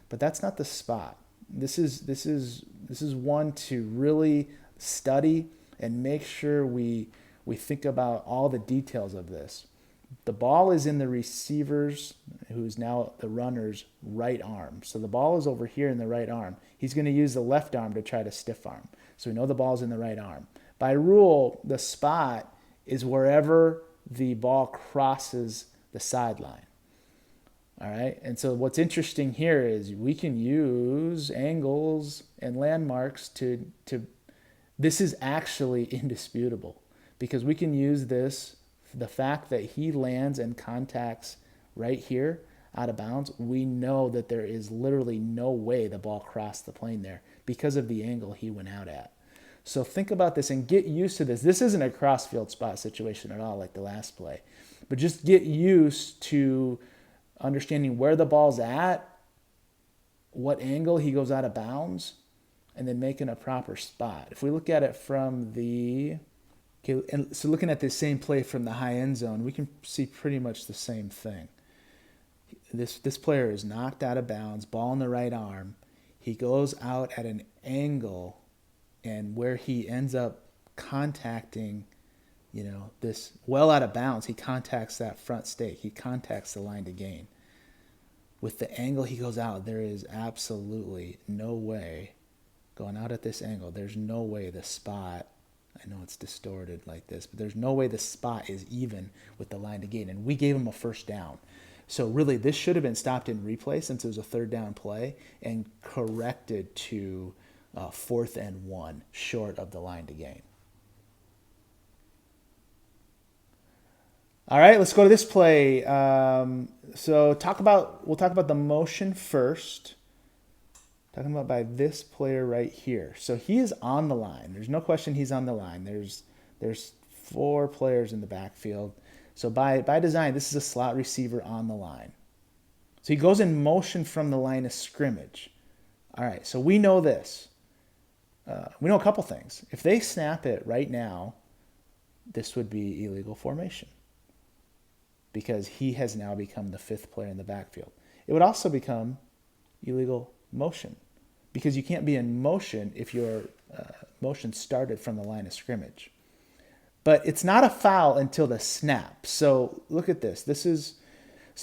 but that's not the spot. This is one to really study and make sure we think about all the details of this. The ball is in the receiver's, who's now the runner's, right arm. So the ball is over here in the right arm. He's going to use the left arm to try to stiff arm. So we know the ball's in the right arm. By rule, the spot is wherever the ball crosses the sideline. All right. And so what's interesting here is we can use angles and landmarks to this is actually indisputable, because we can use this, the fact that he lands and contacts right here out of bounds. We know that there is literally no way the ball crossed the plane there because of the angle he went out at. So think about this and get used to this. This isn't a crossfield spot situation at all like the last play, but just get used to understanding where the ball's at, what angle he goes out of bounds, and then making a proper spot. If we look at it from and so looking at this same play from the high end zone, we can see pretty much the same thing. This player is knocked out of bounds, ball in the right arm. He goes out at an angle, and where he ends up contacting, this well out of bounds, he contacts that front stake. He contacts the line to gain. With the angle he goes out, there is absolutely no way, going out at this angle, there's no way the spot, I know it's distorted like this, but there's no way the spot is even with the line to gain. And we gave him a first down. So really, this should have been stopped in replay since it was a third down play and corrected to 4th and 1 short of the line to gain. All right, let's go to this play. So we'll talk about the motion first. Talking about by this player right here. So he is on the line. There's no question he's on the line. There's 4 players in the backfield. So by design, this is a slot receiver on the line. So he goes in motion from the line of scrimmage. All right, so we know this. We know a couple things. If they snap it right now, this would be illegal formation, because he has now become the 5th player in the backfield. It would also become illegal motion, because you can't be in motion if your motion started from the line of scrimmage. But it's not a foul until the snap. So look at this.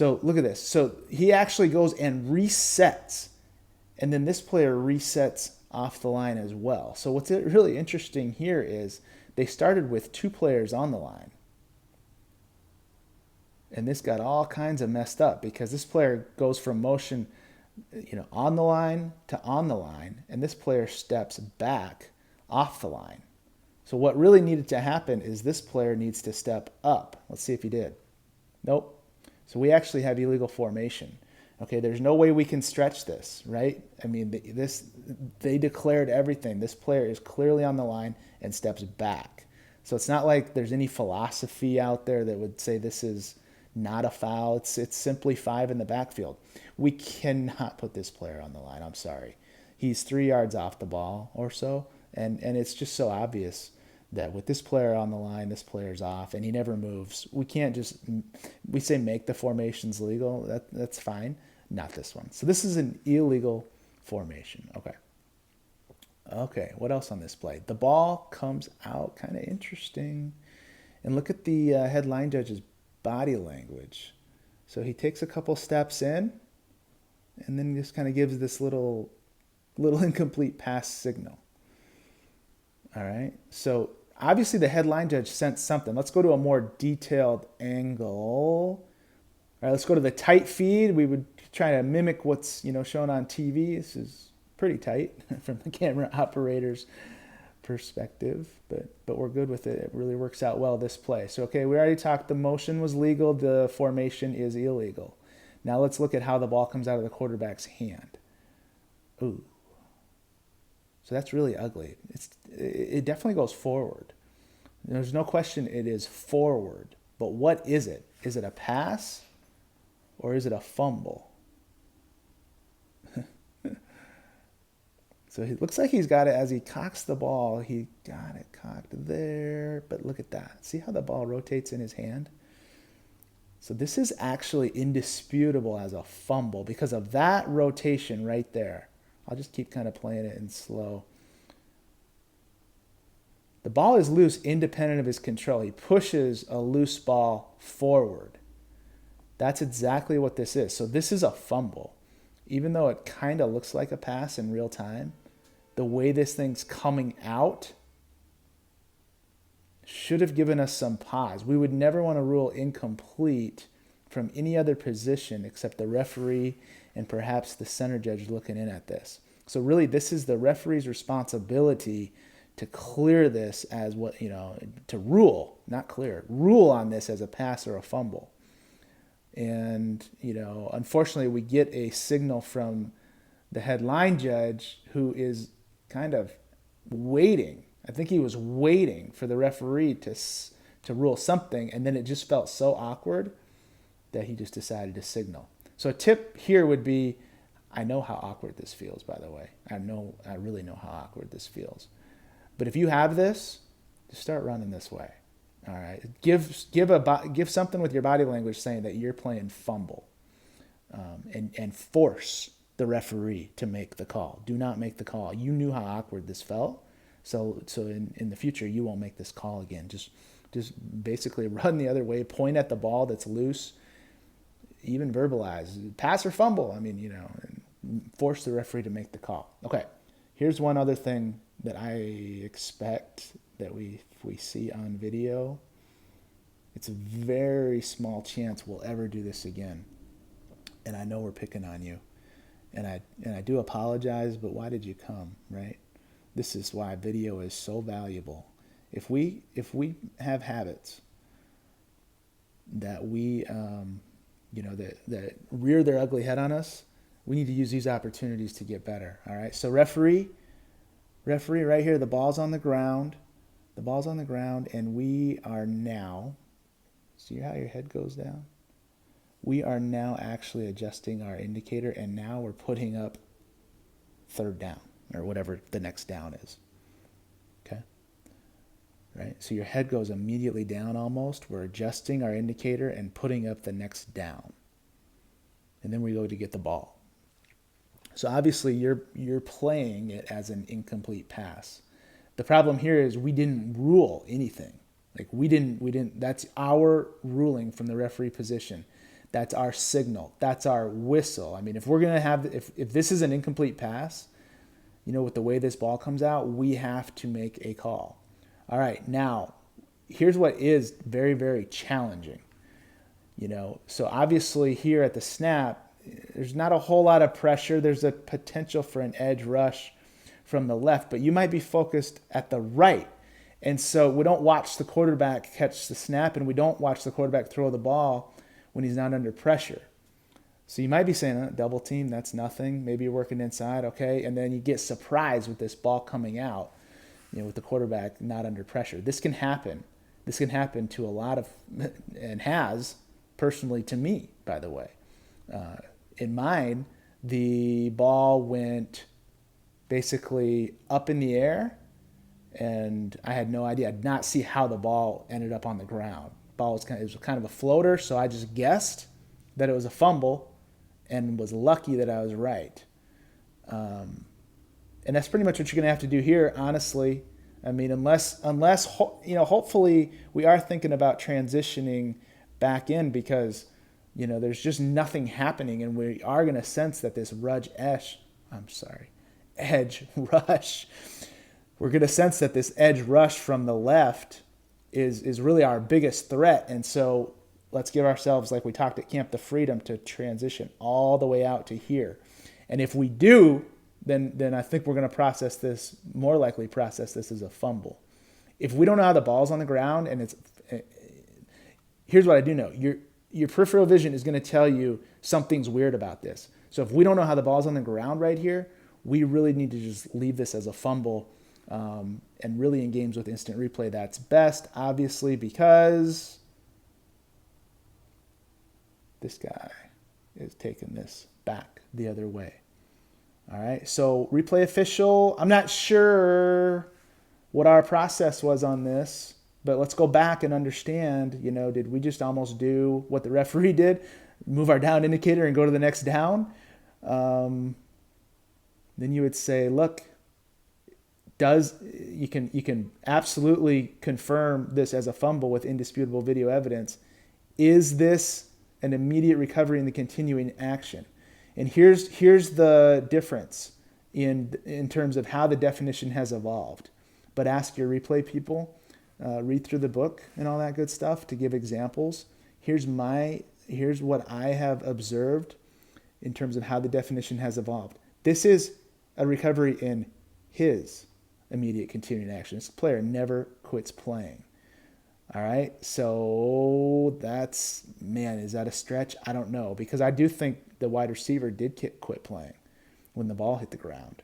Look at this. So he actually goes and resets, and then this player resets off the line as well. So what's really interesting here is they started with 2 players on the line. And this got all kinds of messed up because this player goes from motion, on the line to on the line, and this player steps back off the line. So what really needed to happen is this player needs to step up. Let's see if he did. Nope. So we actually have illegal formation. Okay, there's no way we can stretch this, right? I mean, they declared everything. This player is clearly on the line and steps back. So it's not like there's any philosophy out there that would say this is not a foul. It's simply 5 in the backfield. We cannot put this player on the line. I'm sorry. He's 3 yards off the ball or so, and it's just so obvious that with this player on the line, this player's off, and he never moves. We can't we say make the formations legal. That's fine. Not this one. So this is an illegal formation. Okay, what else on this play? The ball comes out, kind of interesting. And look at the headline judge's body language. So he takes a couple steps in, and then just kind of gives this little incomplete pass signal. All right, so obviously the headline judge sensed something. Let's go to a more detailed angle. All right, let's go to the tight feed. We would try to mimic what's, shown on TV. This is pretty tight from the camera operator's perspective, but we're good with it. It really works out well this play. So, okay, we already talked the motion was legal, the formation is illegal. Now let's look at how the ball comes out of the quarterback's hand. Ooh. So that's really ugly. It definitely goes forward. There's no question it is forward. But what is it? Is it a pass or is it a fumble? So it looks like he's got it as he cocks the ball. He got it cocked there. But look at that. See how the ball rotates in his hand? So this is actually indisputable as a fumble because of that rotation right there. I'll just keep kind of playing it in slow. The ball is loose independent of his control. He pushes a loose ball forward. That's exactly what this is. So this is a fumble. Even though it kind of looks like a pass in real time, the way this thing's coming out should have given us some pause. We would never want to rule incomplete from any other position except the referee and perhaps the center judge looking in at this. So really, this is the referee's responsibility to clear this as what, to rule, not clear, rule on this as a pass or a fumble. And, unfortunately, we get a signal from the headline judge who is kind of waiting. I think he was waiting for the referee to rule something, and then it just felt so awkward that he just decided to signal. So a tip here would be, I know how awkward this feels, by the way. I really know how awkward this feels. But if you have this, just start running this way. All right. Give something with your body language saying that you're playing fumble, and force the referee to make the call. Do not make the call. You knew how awkward this felt, so in the future you won't make this call again. Just basically run the other way. Point at the ball that's loose. Even verbalize pass or fumble. And force the referee to make the call. Okay. Here's one other thing that I expect that if we see on video, it's a very small chance we'll ever do this again. And I know we're picking on you. And I do apologize, but why did you come, right? This is why video is so valuable. If we have habits that we that rear their ugly head on us, we need to use these opportunities to get better. All right. So referee right here, the ball's on the ground. The ball's on the ground, and we are now, see how your head goes down? We are now actually adjusting our indicator, and now we're putting up third down, or whatever the next down is. Okay? Right? So your head goes immediately down almost. We're adjusting our indicator and putting up the next down. And then we go to get the ball. So obviously you're playing it as an incomplete pass. The problem here is we didn't rule anything. Like we didn't, that's our ruling from the referee position. That's our signal. That's our whistle. If we're going to have, if this is an incomplete pass, with the way this ball comes out, we have to make a call. All right. Now, here's what is very, very challenging. So obviously here at the snap, there's not a whole lot of pressure. There's a potential for an edge rush from the left, but you might be focused at the right. And so we don't watch the quarterback catch the snap, and we don't watch the quarterback throw the ball when he's not under pressure. So you might be saying, double team, that's nothing. Maybe you're working inside, okay. And then you get surprised with this ball coming out, with the quarterback not under pressure. This can happen. This can happen to a lot of, and has personally to me, by the way. In mine, the ball went basically up in the air, and I had no idea. I did not see how the ball ended up on the ground. Ball was it was kind of a floater, so I just guessed that it was a fumble, and was lucky that I was right. And that's pretty much what you're going to have to do here, honestly. Unless hopefully we are thinking about transitioning back in because there's just nothing happening, and we are going to sense that this edge rush. We're going to sense that this edge rush from the left is really our biggest threat. And so let's give ourselves, like we talked at camp, the freedom to transition all the way out to here. And if we do, then I think we're going to process this, more likely process this as a fumble. If we don't know how the ball's on the ground, and here's what I do know. Your peripheral vision is going to tell you something's weird about this. So if we don't know how the ball's on the ground right here, we really need to just leave this as a fumble. And really in games with instant replay, that's best, obviously, because this guy is taking this back the other way. All right, so replay official, I'm not sure what our process was on this, but let's go back and understand, did we just almost do what the referee did, move our down indicator and go to the next down? Then you would say, look, you can absolutely confirm this as a fumble with indisputable video evidence. Is this an immediate recovery in the continuing action? And here's the difference in terms of how the definition has evolved. But ask your replay people, read through the book and all that good stuff to give examples. Here's what I have observed in terms of how the definition has evolved. This is a recovery in his immediate continuing action. This player never quits playing. All right, so is that a stretch? I don't know, because I do think the wide receiver did quit playing when the ball hit the ground.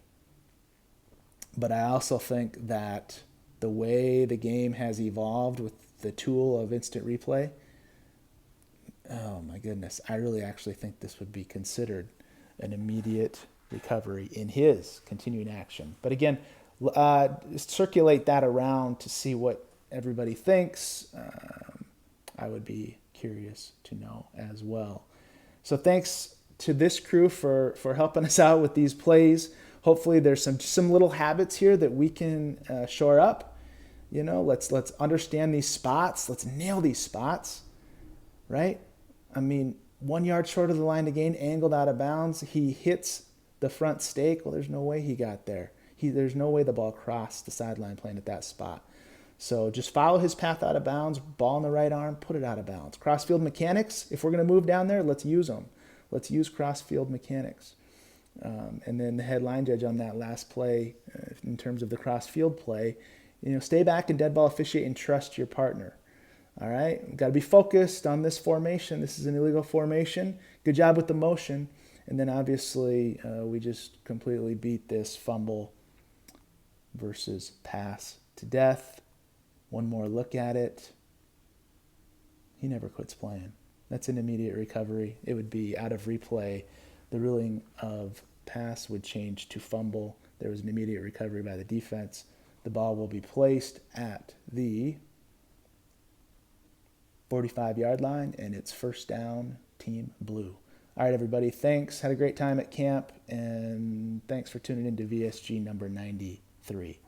But I also think that the way the game has evolved with the tool of instant replay, oh my goodness, I really actually think this would be considered an immediate recovery in his continuing action. But again, circulate that around to see what everybody thinks. I would be curious to know as well. So thanks to this crew for helping us out with these plays. Hopefully there's some little habits here that we can shore up. Let's understand these spots. Let's nail these spots, right? 1 yard short of the line to gain, angled out of bounds. He hits the front stake. Well, there's no way he got there. There's no way the ball crossed the sideline playing at that spot. So just follow his path out of bounds, ball in the right arm, put it out of bounds. Cross-field mechanics, if we're going to move down there, let's use them. Let's use cross-field mechanics. And then the headline judge on that last play, in terms of the cross-field play, stay back and dead ball officiate and trust your partner. All right, we've got to be focused on this formation. This is an illegal formation. Good job with the motion. And then obviously we just completely beat this fumble versus pass to death. One more look at it. He never quits playing. That's an immediate recovery. It would be out of replay. The ruling of pass would change to fumble. There was an immediate recovery by the defense. The ball will be placed at the 45-yard line, and it's first down, Team Blue. All right, everybody, thanks. Had a great time at camp, and thanks for tuning in to VSG number 93.